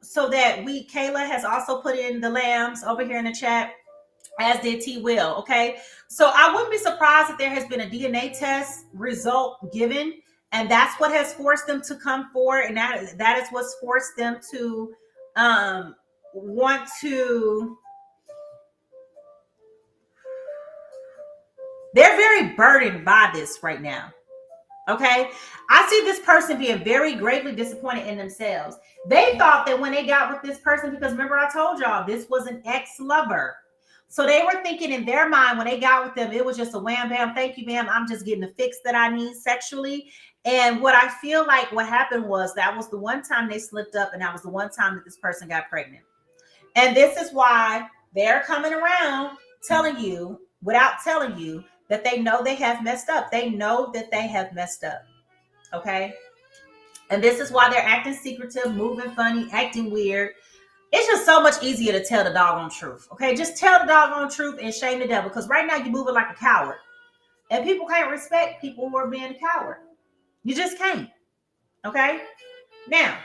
A: So that Kayla has also put in the lambs over here in the chat, as did T. Will. Okay. So I wouldn't be surprised if there has been a DNA test result given, and that's what has forced them to come forward. And that is what's forced them to want to. They're very burdened by this right now. Okay. I see this person being very greatly disappointed in themselves. They thought that when they got with this person, because remember I told y'all this was an ex-lover. So they were thinking in their mind when they got with them, it was just a wham, bam, thank you, ma'am. I'm just getting the fix that I need sexually. And what I feel like what happened was that was the one time they slipped up, and that was the one time that this person got pregnant. And this is why they're coming around telling you, without telling you, that they know they have messed up. They know that they have messed up. Okay. And this is why they're acting secretive, moving funny, acting weird. It's just so much easier to tell the doggone truth. Okay. Just tell the doggone truth and shame the devil. Because right now you're moving like a coward. And people can't respect people who are being a coward. You just can't. Okay. Now,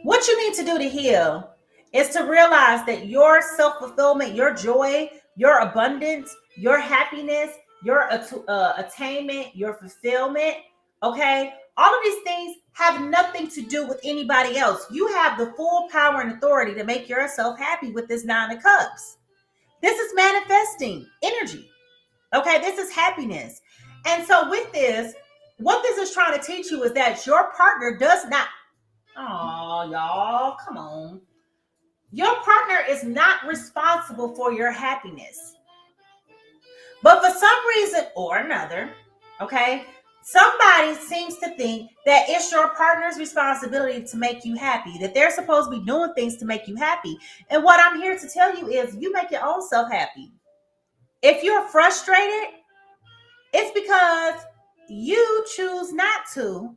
A: what you need to do to heal is to realize that your self-fulfillment, your joy, your abundance, your happiness, your attainment, your fulfillment Okay? All of these things have nothing to do with anybody else. You have the full power and authority to make yourself happy with this Nine of Cups. This is manifesting energy. Okay? This is happiness. And so with this, what this is trying to teach you is that your partner does not, oh, y'all, come on. Your partner is not responsible for your happiness. But for some reason or another, okay, somebody seems to think that it's your partner's responsibility to make you happy, that they're supposed to be doing things to make you happy. And what I'm here to tell you is you make your own self happy. If you're frustrated, it's because you choose not to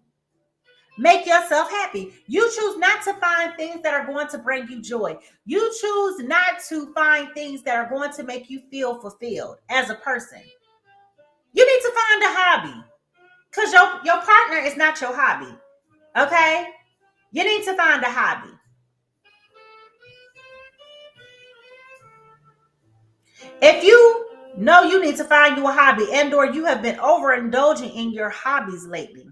A: make yourself happy. You choose not to find things that are going to bring you joy. You choose not to find things that are going to make you feel fulfilled as a person. You need to find a hobby because your partner is not your hobby. Okay? You need to find a hobby. If you know you need to find you a hobby and or you have been overindulging in your hobbies lately,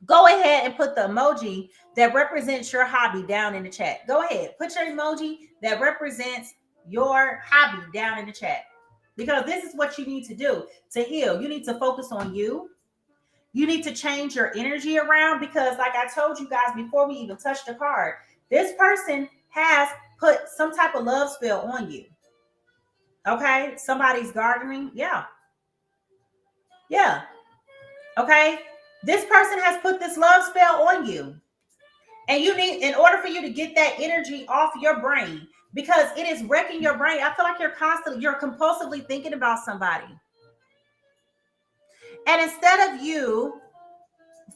A: go ahead and put the emoji that represents your hobby down in the chat. Go ahead. Put your emoji that represents your hobby down in the chat. Because this is what you need to do to heal. You need to focus on you. You need to change your energy around because, like I told you guys before we even touched the card, this person has put some type of love spell on you. Okay? Somebody's gardening. Yeah. Yeah. Okay? This person has put this love spell on you. And you need, in order for you to get that energy off your brain, because it is wrecking your brain. I feel like you're compulsively thinking about somebody. And instead of you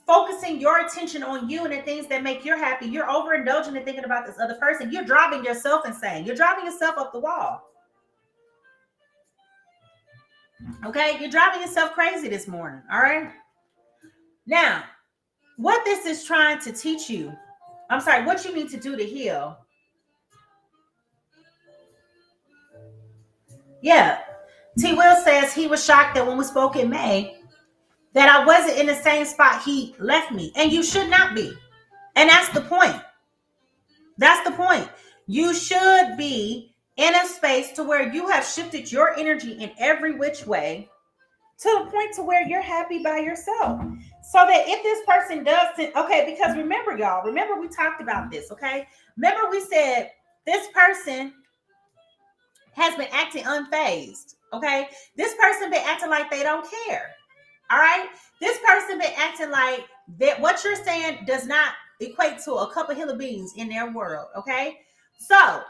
A: focusing your attention on you and the things that make you happy, you're overindulging and thinking about this other person. You're driving yourself insane. You're driving yourself up the wall. Okay? You're driving yourself crazy this morning. All right? Now, what this is trying to teach you, what you need to do to heal. Yeah. T. Will says he was shocked that when we spoke in May, that I wasn't in the same spot he left me. And you should not be. And that's the point. That's the point. You should be in a space to where you have shifted your energy in every which way to the point to where you're happy by yourself. So that if this person doesn't, okay, because remember, y'all, we talked about this, okay? Remember we said this person has been acting unfazed, okay? This person been acting like they don't care, all right? This person been acting like that what you're saying does not equate to a couple hill of beans in their world, okay? So,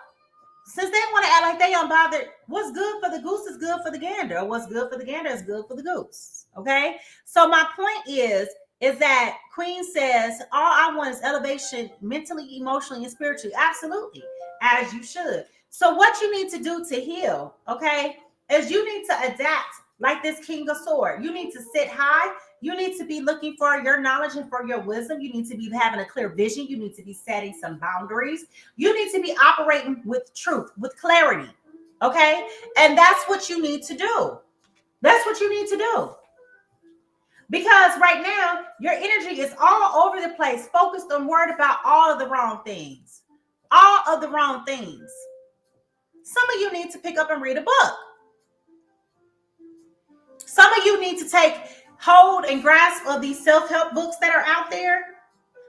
A: since they want to act like they unbothered, what's good for the goose is good for the gander. What's good for the gander is good for the goose, okay? So my point is that Queen says, all I want is elevation mentally, emotionally, and spiritually. Absolutely, as you should. So what you need to do to heal, okay, is you need to adapt like this King of Swords. You need to sit high. You need to be looking for your knowledge and for your wisdom. You need to be having a clear vision. You need to be setting some boundaries. You need to be operating with truth, with clarity, okay? And that's what you need to do. That's what you need to do. Because right now, your energy is all over the place, focused on worried about all of the wrong things. All of the wrong things. Some of you need to pick up and read a book. Some of you need to take hold and grasp of these self-help books that are out there.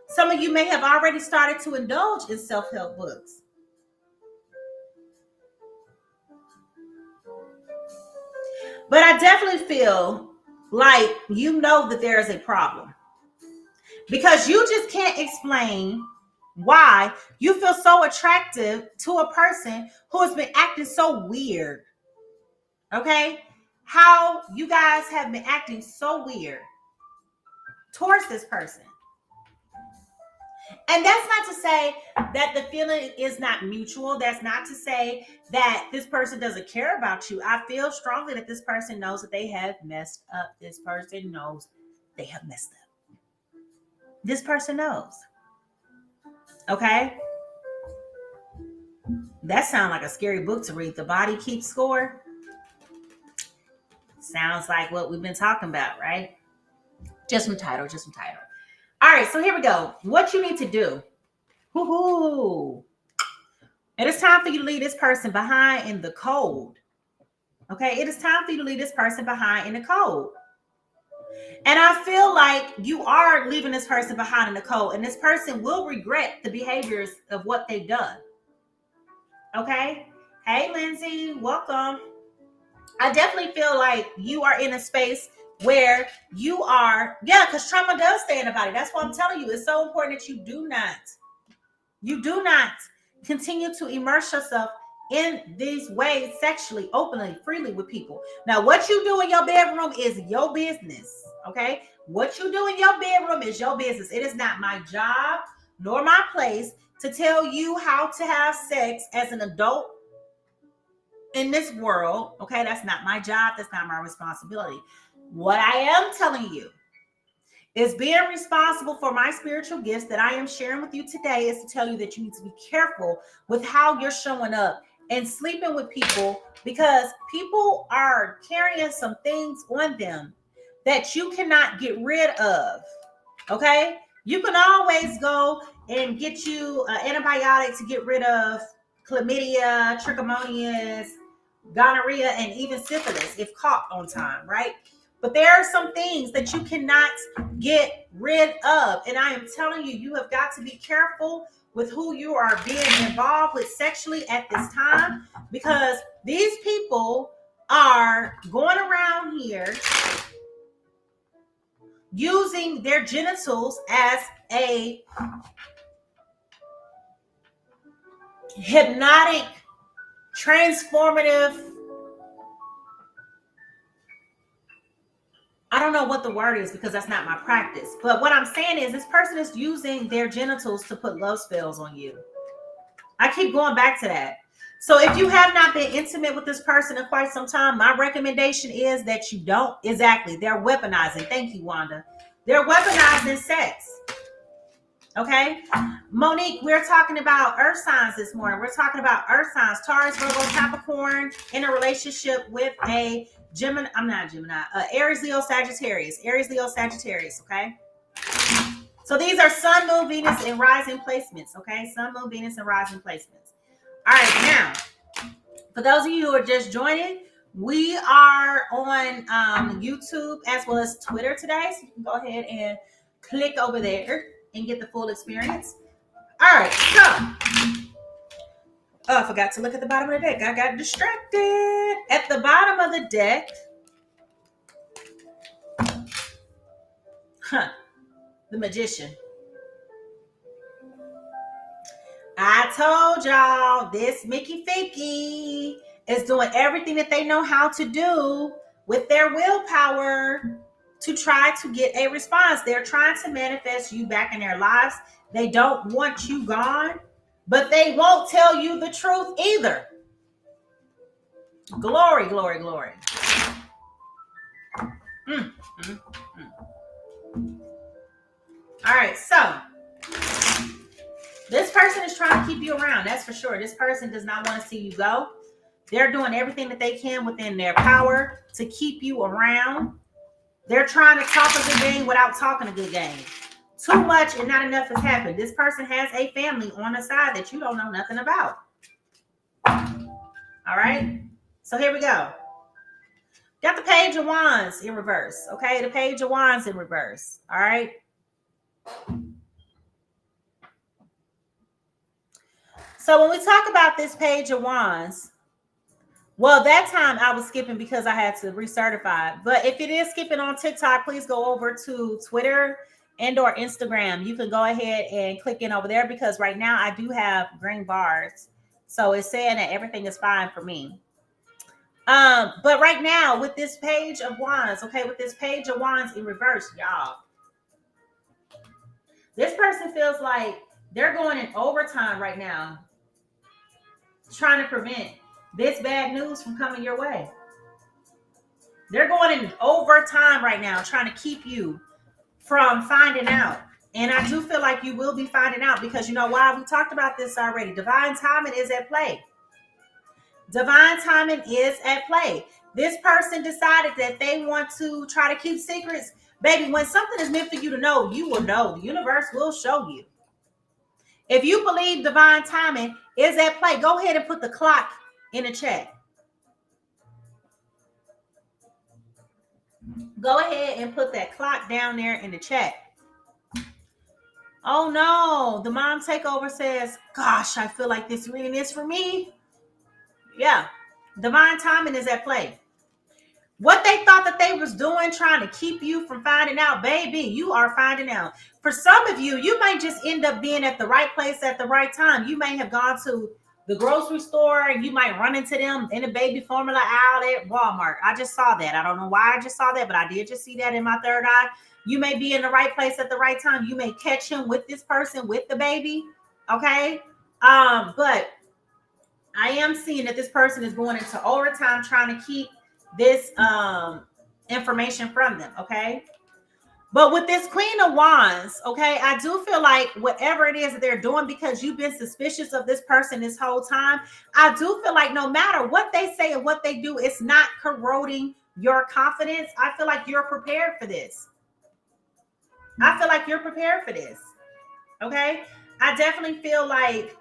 A: Some of you may have already started to indulge in self-help books. But I definitely feel like you know that there is a problem. Because you just can't explain why you feel so attractive to a person who has been acting so weird. Okay? How you guys have been acting so weird towards this person. And that's not to say that the feeling is not mutual. That's not to say that this person doesn't care about you. I feel strongly that this person knows that they have messed up. This person knows they have messed up. This person knows. Okay? That sounds like a scary book to read. The Body Keeps Score. Sounds like what we've been talking about, right? Just some title. All right, so here we go. What you need to do. Woohoo. It is time for you to leave this person behind in the cold. Okay, it is time for you to leave this person behind in the cold. And I feel like you are leaving this person behind in the cold, and this person will regret the behaviors of what they've done. Okay? Hey, Lindsay, welcome. I definitely feel like you are in a space where you are, because trauma does stay in the body. That's why I'm telling you, it's so important that you do not continue to immerse yourself in these ways sexually, openly, freely with people. Now, what you do in your bedroom is your business, okay? What you do in your bedroom is your business. It is not my job nor my place to tell you how to have sex as an adult in this world, okay? That's not my job. That's not my responsibility. What I am telling you is being responsible for my spiritual gifts that I am sharing with you today is to tell you that you need to be careful with how you're showing up and sleeping with people, because people are carrying some things on them that you cannot get rid of, okay? You can always go and get you an antibiotic to get rid of chlamydia, trichomonias, gonorrhea, and even syphilis if caught on time, right? But there are some things that you cannot get rid of. And I am telling you, you have got to be careful with who you are being involved with sexually at this time, because these people are going around here using their genitals as a hypnotic, transformative, I don't know what the word is because that's not my practice. But what I'm saying is this person is using their genitals to put love spells on you. I keep going back to that. So if you have not been intimate with this person in quite some time, my recommendation is that you don't. Exactly. They're weaponizing. Thank you, Wanda. They're weaponizing sex. Okay. Monique, we're talking about earth signs this morning. We're talking about earth signs, Taurus, Virgo, Capricorn, in a relationship with a Gemini. I'm not Gemini. Aries, Leo, Sagittarius. Aries, Leo, Sagittarius. Okay. So these are Sun, Moon, Venus, and rising placements. Okay. Sun, Moon, Venus, and rising placements. All right. Now, for those of you who are just joining, we are on YouTube as well as Twitter today. So you can go ahead and click over there and get the full experience. All right, so I forgot to look at the bottom of the deck. I got distracted. At the bottom of the deck, the Magician. I told y'all this Mickey Ficky is doing everything that they know how to do with their willpower to try to get a response. They're trying to manifest you back in their lives. They don't want you gone, but they won't tell you the truth either. Glory, glory, glory. All right, so this person is trying to keep you around. That's for sure. This person does not want to see you go. They're doing everything that they can within their power to keep you around. They're trying to talk a good game without talking a good game. Too much and not enough has happened. This person has a family on the side that you don't know nothing about. All right. So here we go. Got the Page of Wands in reverse. Okay. The Page of Wands in reverse. All right. So when we talk about this Page of Wands, well, that time I was skipping because I had to recertify. But if it is skipping on TikTok, please go over to Twitter and or Instagram. You can go ahead and click in over there because right now I do have green bars. So it's saying that everything is fine for me. But right now with this Page of Wands, okay, with this Page of Wands in reverse, y'all, this person feels like they're going in overtime right now, trying to prevent this bad news from coming your way. They're going in overtime right now, trying to keep you from finding out. And I do feel like you will be finding out because you know why? We talked about this already. Divine timing is at play. Divine timing is at play. This person decided that they want to try to keep secrets Baby, when something is meant for you to know, you will know. The universe will show you. If you believe divine timing is at play, go ahead and put the clock in the chat. Go ahead and put that clock down there in the chat. Oh no, the mom takeover says, gosh, I feel like this reading is for me. Yeah, divine timing is at play. What they thought that they was doing, trying to keep you from finding out, baby, you are finding out. For some of you, you might just end up being at the right place at the right time. You may have gone to the grocery store and you might run into them in a baby formula aisle at Walmart. I just saw that. I don't know why I just saw that, but I did just see that in my third eye. You may be in the right place at the right time. You may catch him with this person, with the baby. Okay. But I am seeing that this person is going into overtime trying to keep this information from them. Okay. But with this Queen of Wands, okay, I do feel like whatever it is that they're doing, because you've been suspicious of this person this whole time, I do feel like no matter what they say and what they do, it's not corroding your confidence. I feel like you're prepared for this. I feel like you're prepared for this. Okay. I definitely feel like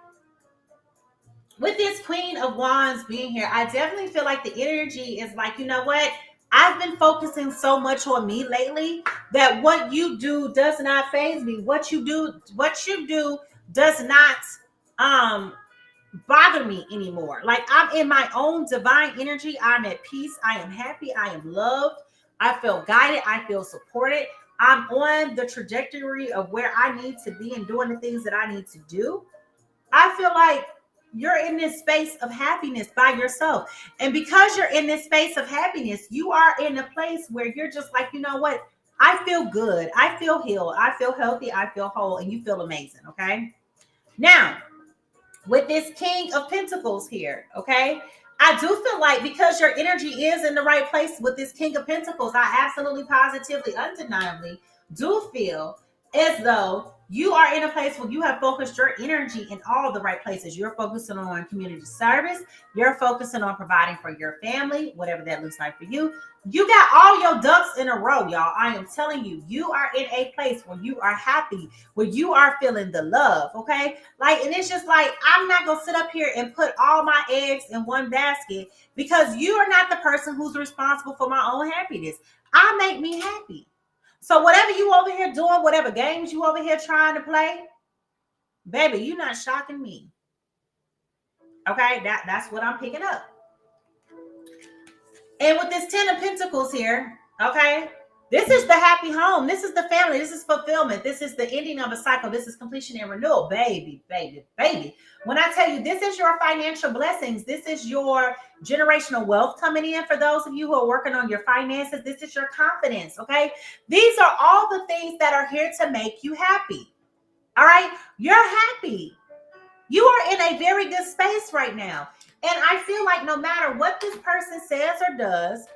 A: with this Queen of Wands being here, I definitely feel like the energy is like, you know what? I've been focusing so much on me lately that what you do does not faze me. What you do does not bother me anymore. Like, I'm in my own divine energy. I'm at peace. I am happy. I am loved. I feel guided. I feel supported. I'm on the trajectory of where I need to be and doing the things that I need to do. I feel like you're in this space of happiness by yourself. And because you're in this space of happiness, you are in a place where you're just like, you know what? I feel good. I feel healed. I feel healthy. I feel whole. And you feel amazing. Okay. Now, with this King of Pentacles here, okay, I do feel like because your energy is in the right place with this King of Pentacles, I absolutely, positively, undeniably do feel as though you are in a place where you have focused your energy in all the right places. You're focusing on community service. You're focusing on providing for your family, whatever that looks like for you. You got all your ducks in a row, y'all. I am telling you, you are in a place where you are happy, where you are feeling the love, okay? Like, and it's just like, I'm not going to sit up here and put all my eggs in one basket, because you are not the person who's responsible for my own happiness. I make me happy. So whatever you over here doing, whatever games you over here trying to play, baby, you're not shocking me. Okay, that's what I'm picking up. And with this Ten of Pentacles here, okay, this is the happy home. This is the family. This is fulfillment. This is the ending of a cycle. This is completion and renewal. Baby, baby, baby. When I tell you this is your financial blessings, this is your generational wealth coming in for those of you who are working on your finances. This is your confidence, okay? These are all the things that are here to make you happy, all right? You're happy. You are in a very good space right now. And I feel like no matter what this person says or does,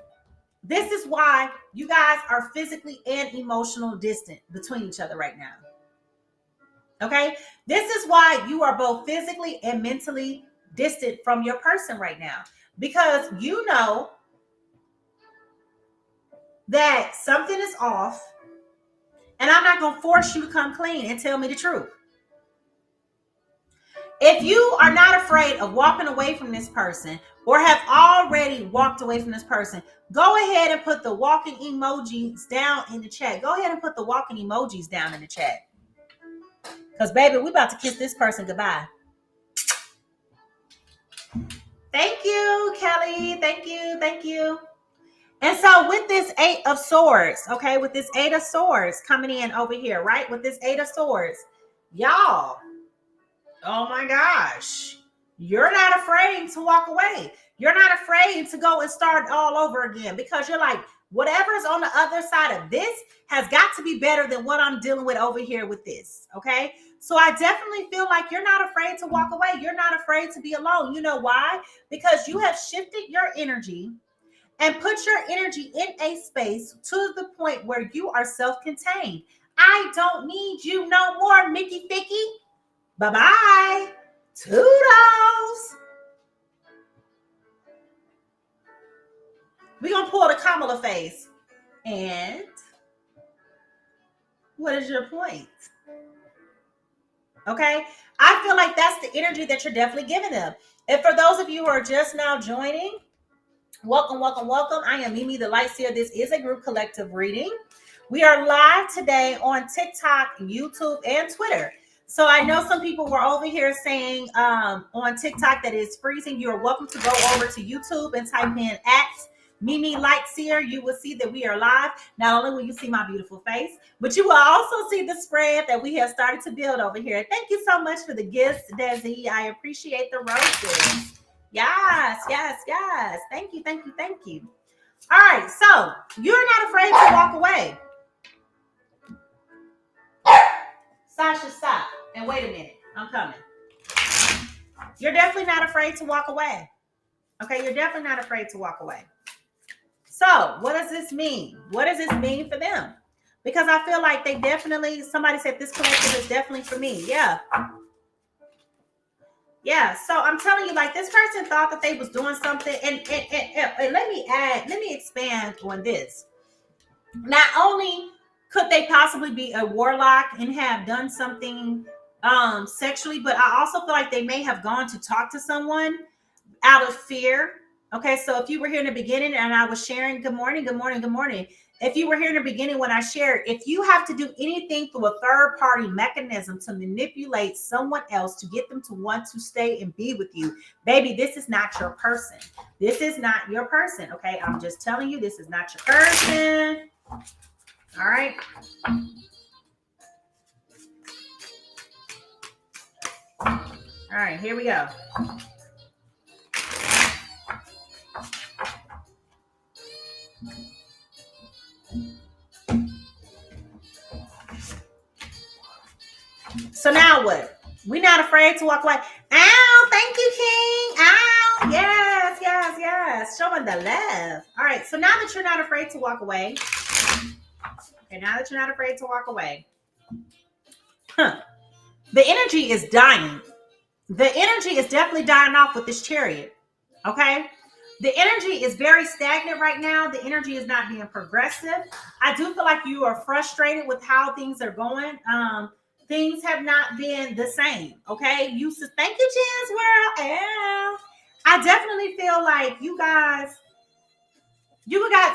A: this is why you guys are physically and emotionally distant between each other right now. Okay? This is why you are both physically and mentally distant from your person right now. Because you know that something is off, and I'm not going to force you to come clean and tell me the truth. If you are not afraid of walking away from this person or have already walked away from this person, go ahead and put the walking emojis down in the chat. Go ahead and put the walking emojis down in the chat. Because, baby, we're about to kiss this person goodbye. Thank you, Kelly. Thank you. Thank you. And so with this Eight of Swords, okay, with this Eight of Swords coming in over here, right? With this Eight of Swords, y'all, oh my gosh, you're not afraid to walk away. You're not afraid to go and start all over again, because you're like, whatever's on the other side of this has got to be better than what I'm dealing with over here with this. Okay. So I definitely feel like you're not afraid to walk away. You're not afraid to be alone. You know why? Because you have shifted your energy and put your energy in a space to the point where you are self-contained. I don't need you no more, Mickey Ficky. Bye-bye. Toodles. We're going to pull the Kamala face. And What is your point? Okay. I feel like that's the energy that you're definitely giving them. And for those of you who are just now joining, welcome, welcome, welcome. I am Mimi the Light Seer. This is a group collective reading. We are live today on TikTok, YouTube, and Twitter. So I know some people were over here saying on TikTok that it's freezing. You are welcome to go over to YouTube and type in at Mimi Light Seer. You will see that we are live. Not only will you see my beautiful face, but you will also see the spread that we have started to build over here. Thank you so much for the gifts, Desi. I appreciate the roses. Yes, yes, yes. Thank you, thank you, thank you. All right, so you're not afraid to walk away. Sasha, stop. And wait a minute. I'm coming. You're definitely not afraid to walk away. Okay, you're definitely not afraid to walk away. So, what does this mean? What does this mean for them? Because I feel like they definitely, somebody said this collective is definitely for me. Yeah. Yeah. So I'm telling you, like, this person thought that they was doing something. And let me expand on this. Not only could they possibly be a warlock and have done something sexually, but I also feel like they may have gone to talk to someone out of fear. Okay, so if you were here in the beginning and I was sharing, good morning, good morning, good morning. If you were here in the beginning when I shared, if you have to do anything through a third party mechanism to manipulate someone else to get them to want to stay and be with you, baby, this is not your person. This is not your person. Okay, I'm just telling you, this is not your person. All right. All right, here we go. So now what? We're not afraid to walk away. Ow, thank you, King. Ow, yes, yes, yes. Showing the love. All right, so now that you're not afraid to walk away, the energy is dying. The energy is definitely dying off with this Chariot, okay? The energy is very stagnant right now. The energy is not being progressive. I do feel like you are frustrated with how things are going. Things have not been the same, okay? Thank you, Chance World. Yeah. I definitely feel like you got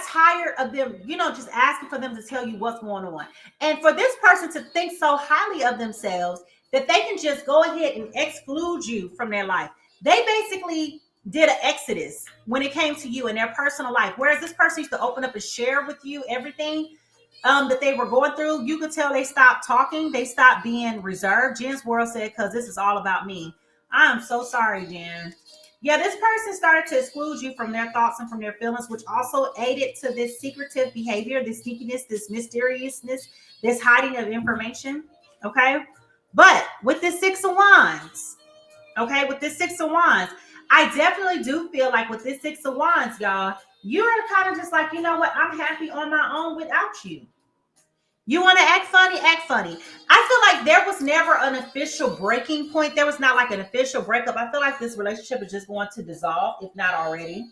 A: tired of them, just asking for them to tell you what's going on. And for this person to think so highly of themselves that they can just go ahead and exclude you from their life. They basically did an exodus when it came to you in their personal life. Whereas this person used to open up and share with you everything that they were going through. You could tell they stopped talking. They stopped being reserved. Jen's World said, because this is all about me. I'm so sorry, Jen. Yeah, this person started to exclude you from their thoughts and from their feelings, which also aided to this secretive behavior, this sneakiness, this mysteriousness, this hiding of information. Okay. But with this Six of Wands, I definitely do feel like with this Six of Wands, y'all, you're kind of just like, you know what? I'm happy on my own without you. You want to act funny? Act funny. I feel like there was never an official breaking point. There was not like an official breakup. I feel like this relationship is just going to dissolve, if not already.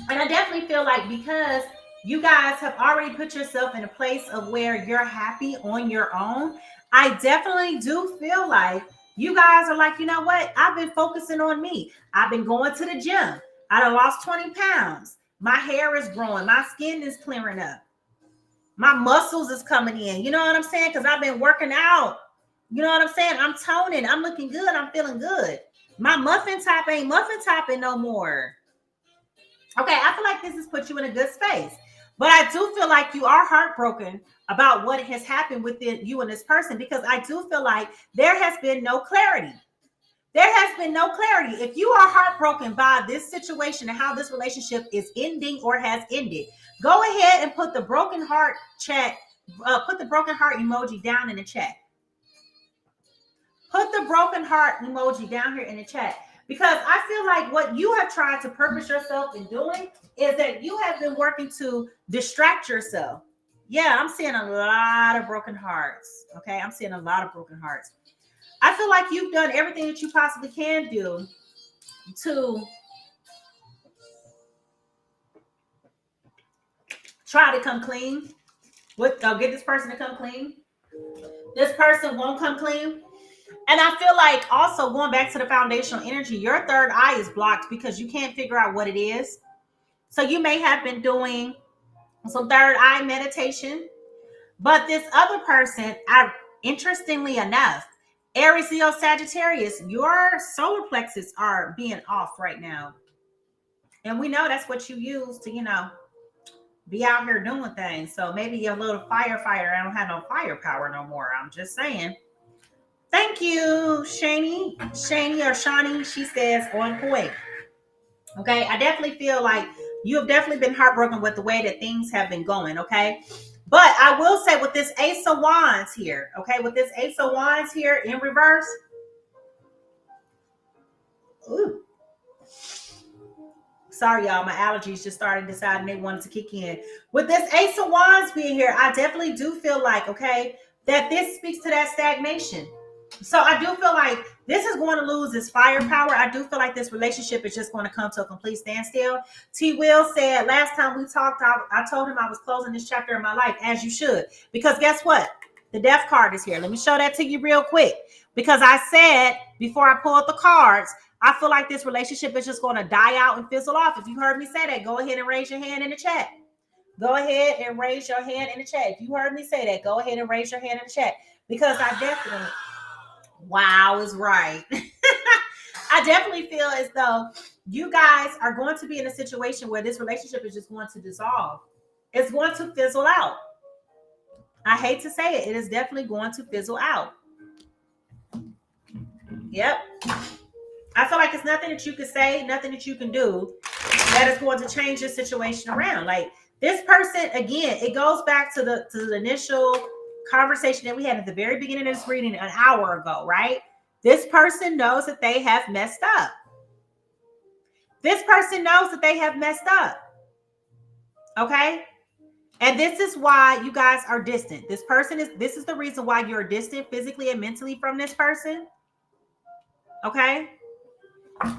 A: And I definitely feel like because you guys have already put yourself in a place of where you're happy on your own, I definitely do feel like you guys are like, you know what? I've been focusing on me. I've been going to the gym. I done lost 20 pounds. My hair is growing. My skin is clearing up. My muscles is coming in. You know what I'm saying? Because I've been working out. You know what I'm saying? I'm toning. I'm looking good. I'm feeling good. My muffin top ain't muffin topping no more. Okay, I feel like this has put you in a good space. But I do feel like you are heartbroken about what has happened within you and this person, because I do feel like there has been no clarity. There has been no clarity. If you are heartbroken by this situation and how this relationship is ending or has ended, go ahead and put the broken heart chat, put the broken heart emoji down in the chat. Put the broken heart emoji down here in the chat. Because I feel like what you have tried to purpose yourself in doing is that you have been working to distract yourself. Yeah, I'm seeing a lot of broken hearts. Okay, I'm seeing a lot of broken hearts. I feel like you've done everything that you possibly can do to try to come clean. Get this person to come clean. This person won't come clean. And I feel like also going back to the foundational energy, your third eye is blocked because you can't figure out what it is. So you may have been doing some third eye meditation, but this other person, interestingly enough, Aries, Leo, Sagittarius, your solar plexus are being off right now. And we know that's what you use to, be out here doing things. So maybe a little firefighter. I don't have no firepower no more. I'm just saying. Thank you, Shani. Shani or Shani, she says on point. Okay, I definitely feel like you have definitely been heartbroken with the way that things have been going. Okay, but I will say with this Ace of Wands here, okay, with this Ace of Wands here in reverse. Ooh. Sorry, y'all. My allergies just started deciding they wanted to kick in. With this Ace of Wands being here, I definitely do feel like, okay, that this speaks to that stagnation. So I do feel like this is going to lose its firepower. I do feel like this relationship is just going to come to a complete standstill. T. Will said last time we talked, I told him I was closing this chapter in my life, as you should. Because guess what? The Death card is here. Let me show that to you real quick. Because I said before I pulled the cards, I feel like this relationship is just going to die out and fizzle off. If you heard me say that, go ahead and raise your hand in the chat. Go ahead and raise your hand in the chat. If you heard me say that, go ahead and raise your hand in the chat. Because I definitely... Wow is right. I definitely feel as though you guys are going to be in a situation where this relationship is just going to dissolve. It's going to fizzle out. I hate to say it. It is definitely going to fizzle out. Yep. I feel like it's nothing that you can say, nothing that you can do that is going to change your situation around. Like this person, again, it goes back to the initial conversation that we had at the very beginning of this reading an hour ago, right? This person knows that they have messed up. This person knows that they have messed up. Okay? And this is why you guys are distant. This is the reason why you're distant physically and mentally from this person. Okay?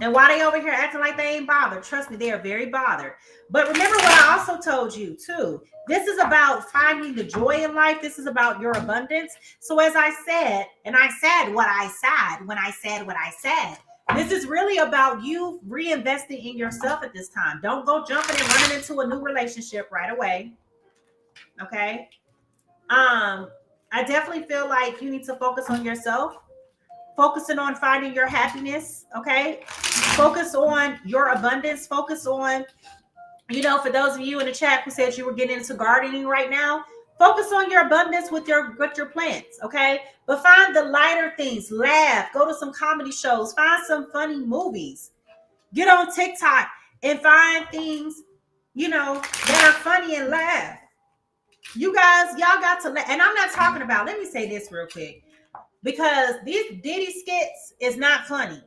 A: And why they over here acting like they ain't bothered? Trust me, they are very bothered. But remember what I also told you too. This is about finding the joy in life. This is about your abundance. So as I said, and I said what I said when I said what I said, this is really about you reinvesting in yourself at this time. Don't go jumping and running into a new relationship right away. Okay? I definitely feel like you need to focus on yourself. Focusing on finding your happiness, okay? Focus on your abundance. Focus on, for those of you in the chat who said you were getting into gardening right now, focus on your abundance with your plants, okay? But find the lighter things. Laugh. Go to some comedy shows. Find some funny movies. Get on TikTok and find things, that are funny and laugh. You guys, y'all got to laugh. And I'm not talking about, let me say this real quick. Because these Diddy skits is not funny.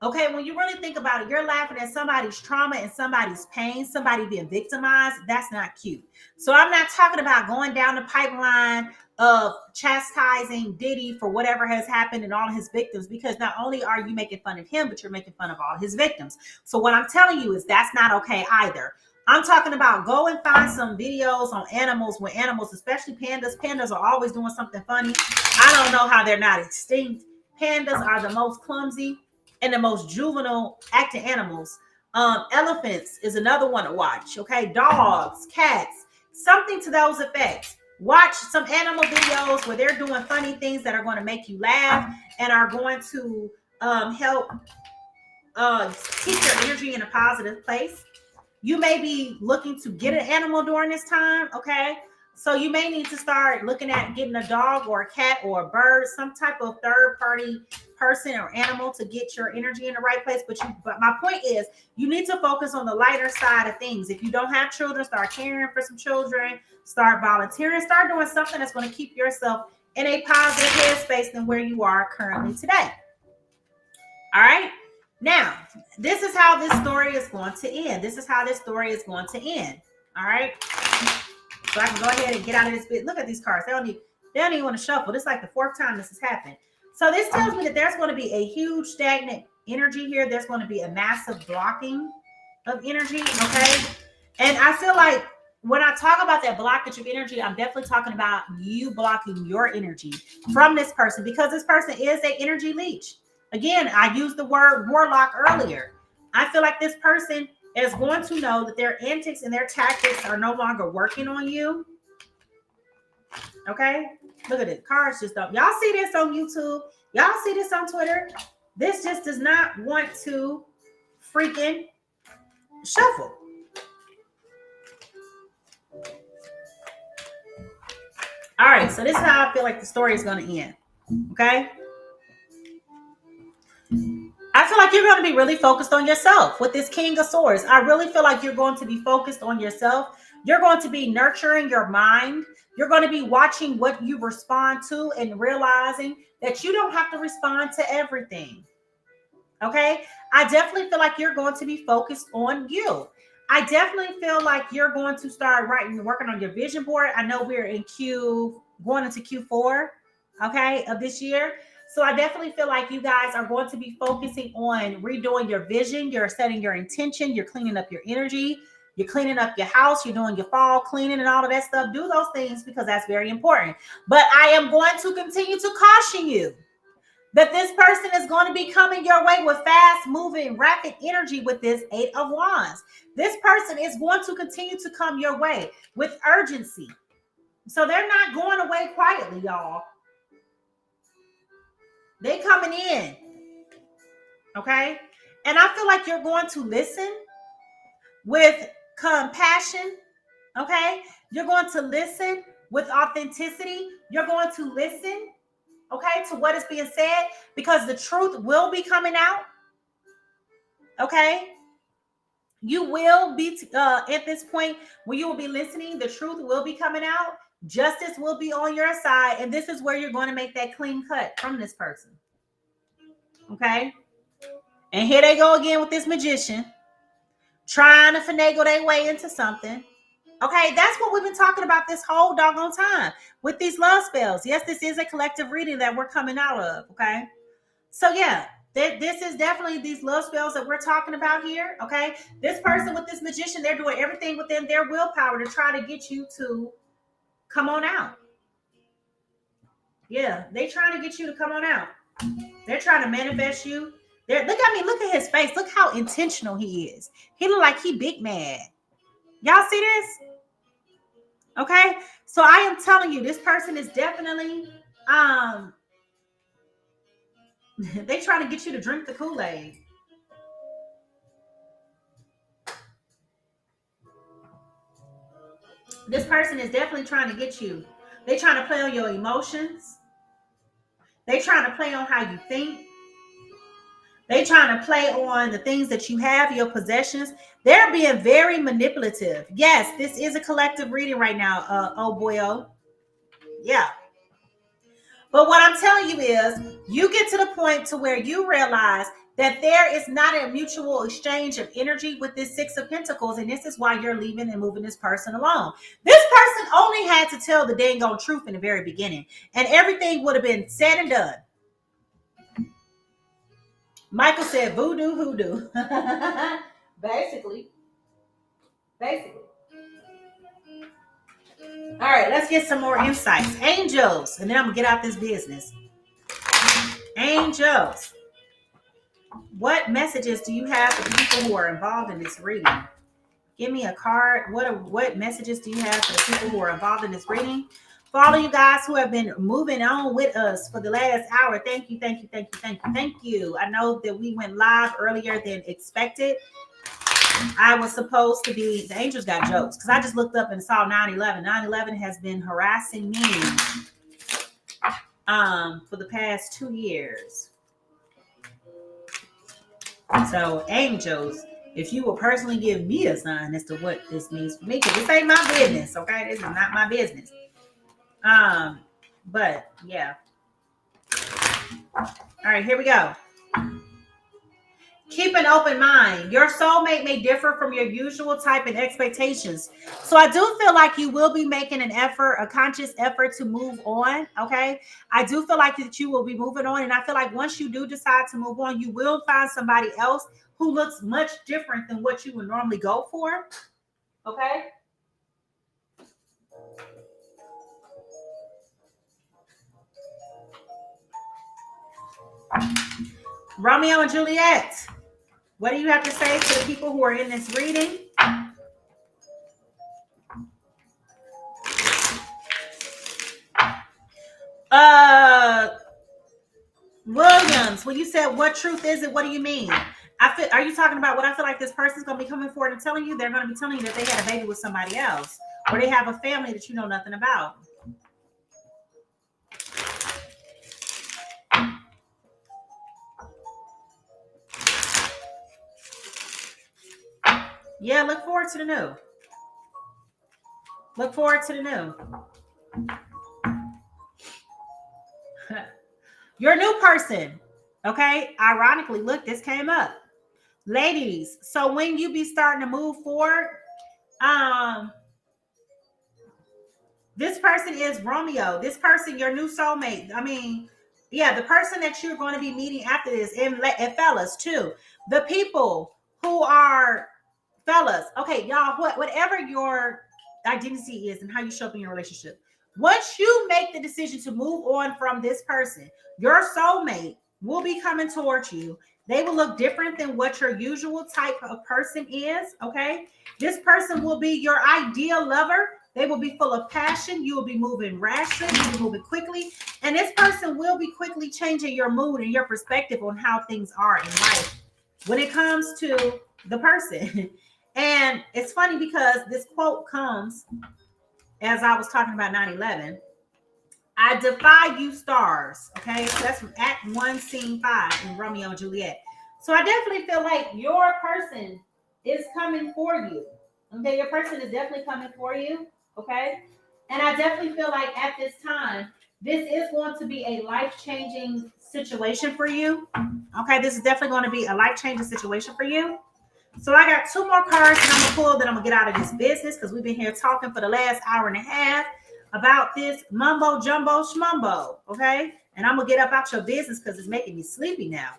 A: Okay, when you really think about it, you're laughing at somebody's trauma and somebody's pain, somebody being victimized. That's not cute. So I'm not talking about going down the pipeline of chastising Diddy for whatever has happened and all of his victims, because not only are you making fun of him, but you're making fun of all his victims. So what I'm telling you is that's not okay either. I'm talking about go and find some videos on animals, when animals, especially pandas are always doing something funny. I don't know how they're not extinct. Pandas are the most clumsy and the most juvenile acting animals. Elephants is another one to watch. Okay, dogs, cats, something to those effects. Watch some animal videos where they're doing funny things that are going to make you laugh and are going to help keep your energy in a positive place. You may be looking to get an animal during this time, okay? So you may need to start looking at getting a dog or a cat or a bird, some type of third-party person or animal to get your energy in the right place. But my point is, you need to focus on the lighter side of things. If you don't have children, start caring for some children, start volunteering, start doing something that's going to keep yourself in a positive headspace than where you are currently today. All right? Now, this is how this story is going to end. This is how this story is going to end. All right? So I can go ahead and get out of this bit. Look at these cards. They don't even want to shuffle. This is like the fourth time this has happened. So this tells me that there's going to be a huge stagnant energy here. There's going to be a massive blocking of energy, okay? And I feel like when I talk about that blockage of energy, I'm definitely talking about you blocking your energy from this person, because this person is an energy leech. Again, I used the word warlock earlier. I feel like this person is going to know that their antics and their tactics are no longer working on you. Okay? Look at it. Cards just don't. Y'all see this on YouTube? Y'all see this on Twitter? This just does not want to freaking shuffle. All right, so this is how I feel like the story is going to end. Okay? I feel like you're going to be really focused on yourself with this King of Swords. I really feel like you're going to be focused on yourself. You're going to be nurturing your mind. You're going to be watching what you respond to and realizing that you don't have to respond to everything. Okay? I definitely feel like you're going to be focused on you. I definitely feel like you're going to start working on your vision board. I know we're in going into Q4, okay, of this year. So I definitely feel like you guys are going to be focusing on redoing your vision. You're setting your intention. You're cleaning up your energy. You're cleaning up your house. You're doing your fall cleaning and all of that stuff. Do those things because that's very important. But I am going to continue to caution you that this person is going to be coming your way with fast moving, rapid energy with this 8 of Wands. This person is going to continue to come your way with urgency. So they're not going away quietly, y'all. They coming in. Okay? And I feel like you're going to listen with compassion. Okay? You're going to listen with authenticity. You're going to listen, okay, to what is being said, because the truth will be coming out. Okay? You will be at this point where you will be listening. The truth will be coming out. Justice will be on your side. And this is where you're going to make that clean cut from this person. Okay? And here they go again with this magician trying to finagle their way into something. Okay, that's what we've been talking about this whole doggone time with these love spells. Yes, this is a collective reading that we're coming out of. Okay, so yeah, this is definitely these love spells that we're talking about here. Okay, this person with this magician, they're doing everything within their willpower to try to get you to come on out. Yeah, they trying to get you to come on out. They're trying to manifest you. Look at his face. Look how intentional he is. He look like he big mad. Y'all see this? Okay, so I am telling you, this person is definitely they trying to get you to drink the Kool-Aid. This person is definitely trying to get you. They trying to play on your emotions. They trying to play on how you think. They trying to play on the things that you have, your possessions. They're being very manipulative. Yes, this is a collective reading right now. Oh boy, oh. Yeah. But what I'm telling you is, you get to the point to where you realize that there is not a mutual exchange of energy with this 6 of Pentacles, and this is why you're leaving and moving this person along. This person only had to tell the dang on truth in the very beginning, and everything would have been said and done. Michael said voodoo, hoodoo. Basically. All right, let's get some more insights. Angels, and then I'm going to get out this business. Angels, what messages do you have for the people who are involved in this reading? Give me a card. What messages do you have for the people who are involved in this reading? For all of you guys who have been moving on with us for the last hour, thank you. I know that we went live earlier than expected. I was supposed to be, the angels got jokes, because I just looked up and saw 9/11. 9/11 has been harassing me for the past 2 years. So angels, if you will personally give me a sign as to what this means for me, because this ain't my business, okay? This is not my business. But yeah. All right, here we go. Keep an open mind. Your soulmate may differ from your usual type and expectations. So I do feel like you will be making an effort, a conscious effort to move on. Okay. I do feel like that you will be moving on. And I feel like once you do decide to move on, you will find somebody else who looks much different than what you would normally go for. Okay. Romeo and Juliet, what do you have to say to the people who are in this reading? Williams, when you said what truth is it, what do you mean? Are you talking about what I feel like this person's going to be coming forward and telling you? They're going to be telling you that they had a baby with somebody else, or they have a family that you know nothing about. Yeah, look forward to the new. Look forward to the new. Your new person, okay? Ironically, look, this came up. Ladies, so when you be starting to move forward, this person is Romeo. This person, your new soulmate. I mean, yeah, the person that you're going to be meeting after this, and fellas too. The people who are fellas, okay, y'all, whatever your identity is and how you show up in your relationship, once you make the decision to move on from this person, your soulmate will be coming towards you. They will look different than what your usual type of person is, okay? This person will be your ideal lover. They will be full of passion. You will be moving rashly. You'll be moving quickly. And this person will be quickly changing your mood and your perspective on how things are in life when it comes to the person. And it's funny because this quote comes as I was talking about 9/11. I defy you stars. Okay. So that's from Act 1, Scene 5 in Romeo and Juliet. So I definitely feel like your person is coming for you. Okay. Your person is definitely coming for you. Okay. And I definitely feel like at this time, this is going to be a life-changing situation for you. Okay. This is definitely going to be a life-changing situation for you. So I got two more cards and I'm going to pull, then I'm going to get out of this business because we've been here talking for the last hour and a half about this mumbo jumbo schmumbo, okay? And I'm going to get up out your business because it's making me sleepy now.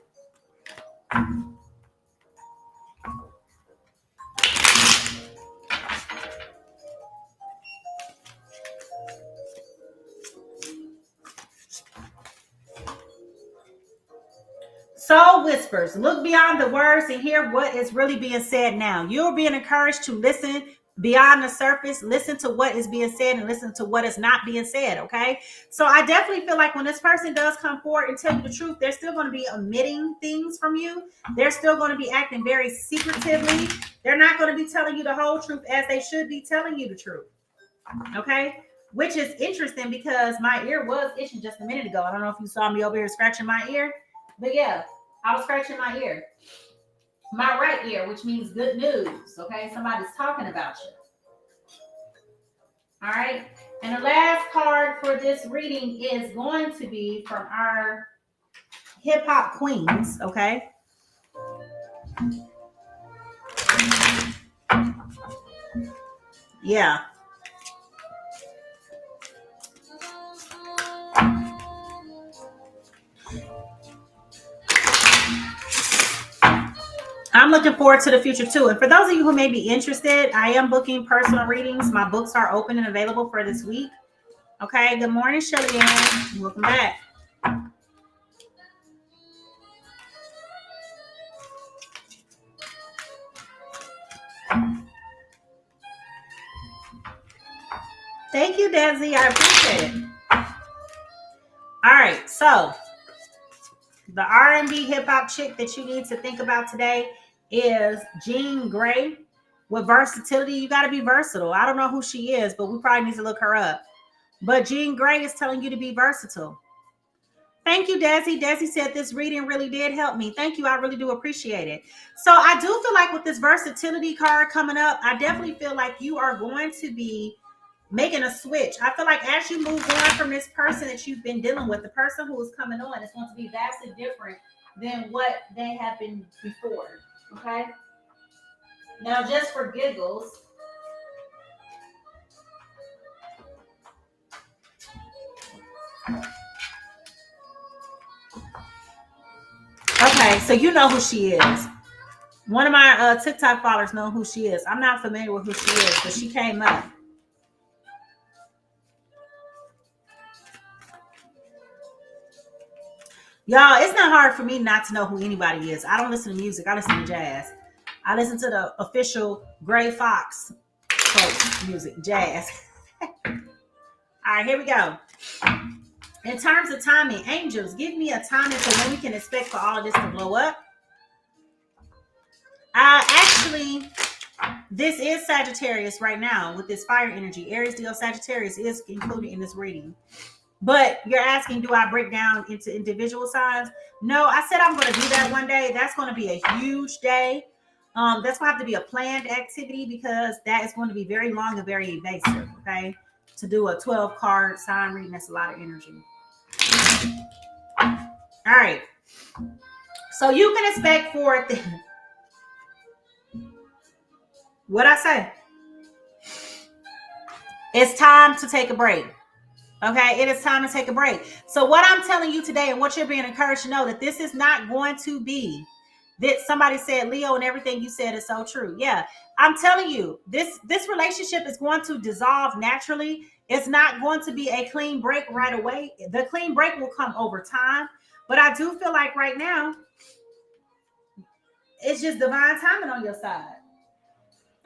A: Soul whispers, look beyond the words and hear what is really being said now. You're being encouraged to listen beyond the surface, listen to what is being said and listen to what is not being said, okay? So I definitely feel like when this person does come forward and tell you the truth, they're still going to be omitting things from you. They're still going to be acting very secretively. They're not going to be telling you the whole truth as they should be telling you the truth, okay? Which is interesting because my ear was itching just a minute ago. I don't know if you saw me over here scratching my ear, but yeah, I was scratching my ear. My right ear, which means good news. Okay, somebody's talking about you. All right, and the last card for this reading is going to be from our hip hop queens. Okay. Yeah. I'm looking forward to the future too. And for those of you who may be interested, I am booking personal readings. My books are open and available for this week. Okay. Good morning, Shirley Ann. Welcome back. Thank you, Desi. I appreciate it. All right. So the R&B hip hop chick that you need to think about today is Jean Grae. With versatility, you got to be versatile. I don't know who she is, but we probably need to look her up. But Jean Grae is telling you to be versatile. Thank you, Desi. Desi said this reading really did help me. Thank you. I really do appreciate it. So I do feel like with this versatility card coming up, I definitely feel like you are going to be making a switch. I feel like as you move on from this person that you've been dealing with, the person who is coming on is going to be vastly different than what they have been before. Okay. Now, just for giggles, okay, so you know who she is. One of my TikTok followers know who she is. I'm not familiar with who she is, but she came up. Y'all, it's not hard for me not to know who anybody is. I don't listen to music. I listen to jazz. I listen to the official Gray Fox folk music, jazz. All right, here we go. In terms of timing, angels, give me a timing for when we can expect for all of this to blow up. Actually, this is Sagittarius right now with this fire energy. Aries, Leo, Sagittarius is included in this reading. But you're asking, do I break down into individual signs? No, I said I'm going to do that one day. That's going to be a huge day. That's going to have to be a planned activity because that is going to be very long and very evasive. Okay, to do a 12 card sign reading, that's a lot of energy. All right, so you can expect for what I say. It's time to take a break. Okay, it is time to take a break. So what I'm telling you today and what you're being encouraged to know that this is not going to be that somebody said, Leo, and everything you said is so true. Yeah, I'm telling you, this relationship is going to dissolve naturally. It's not going to be a clean break right away. The clean break will come over time. But I do feel like right now, it's just divine timing on your side.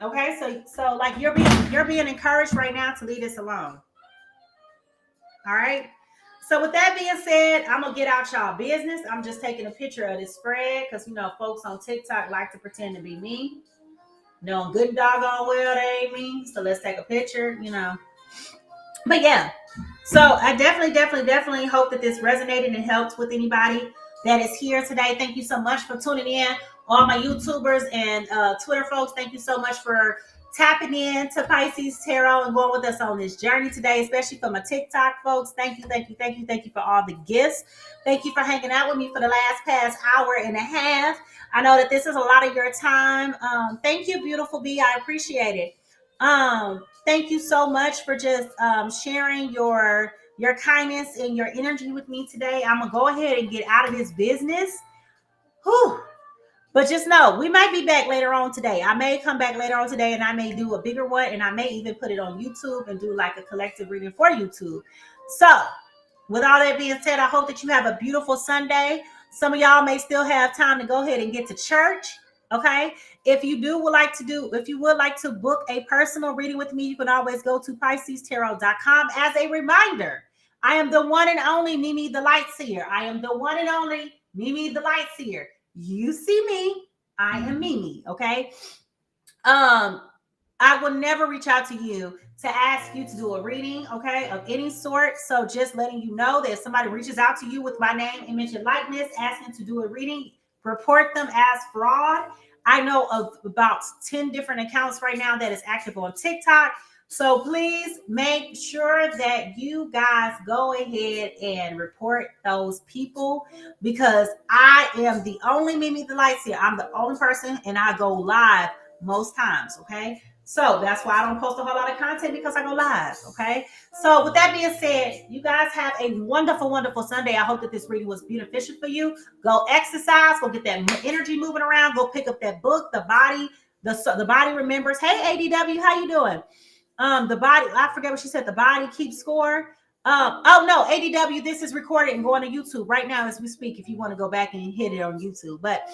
A: Okay, so like you're being encouraged right now to leave this alone. All right. So with that being said, I'm gonna get out y'all business. I'm just taking a picture of this spread because folks on TikTok like to pretend to be me. No, good and doggone well they ain't me. So let's take a picture. But yeah. So I definitely hope that this resonated and helped with anybody that is here today. Thank you so much for tuning in. All my YouTubers and Twitter folks, thank you so much for tapping in to Pisces Tarot and going with us on this journey today, especially for my TikTok folks. Thank you for all the gifts. Thank you for hanging out with me for the past hour and a half. I know that this is a lot of your time. Thank you, beautiful bee. I appreciate it. Thank you so much for just sharing your kindness and your energy with me today. I'm gonna go ahead and get out of this business. Whew. But just know, we might be back later on today. I may come back later on today and I may do a bigger one and I may even put it on YouTube and do like a collective reading for YouTube. So with all that being said, I hope that you have a beautiful Sunday. Some of y'all may still have time to go ahead and get to church. Okay. If you would like to book a personal reading with me, you can always go to PiscesTarot.com. As a reminder, I am the one and only Mimi the Light Seer. I am the one and only Mimi the Light Seer. You see me, I am Mimi, okay? I will never reach out to you to ask you to do a reading, okay, of any sort. So just letting you know that if somebody reaches out to you with my name, image, and likeness, asking to do a reading, report them as fraud. I know of about 10 different accounts right now that is active on TikTok. So please make sure that you guys go ahead and report those people because I am the only Mimi the Light Seer. I'm the only person and I go live most times, okay? So that's why I don't post a whole lot of content because I go live, okay? So with that being said, you guys have a wonderful, wonderful Sunday. I hope that this reading was beneficial for you. Go exercise, go get that energy moving around, go pick up that book, The Body Remembers. Hey, ADW, how you doing? The body, I forget what she said, the body keeps score. Oh no, ADW, this is recorded and going to YouTube right now as we speak if you want to go back and hit it on YouTube. But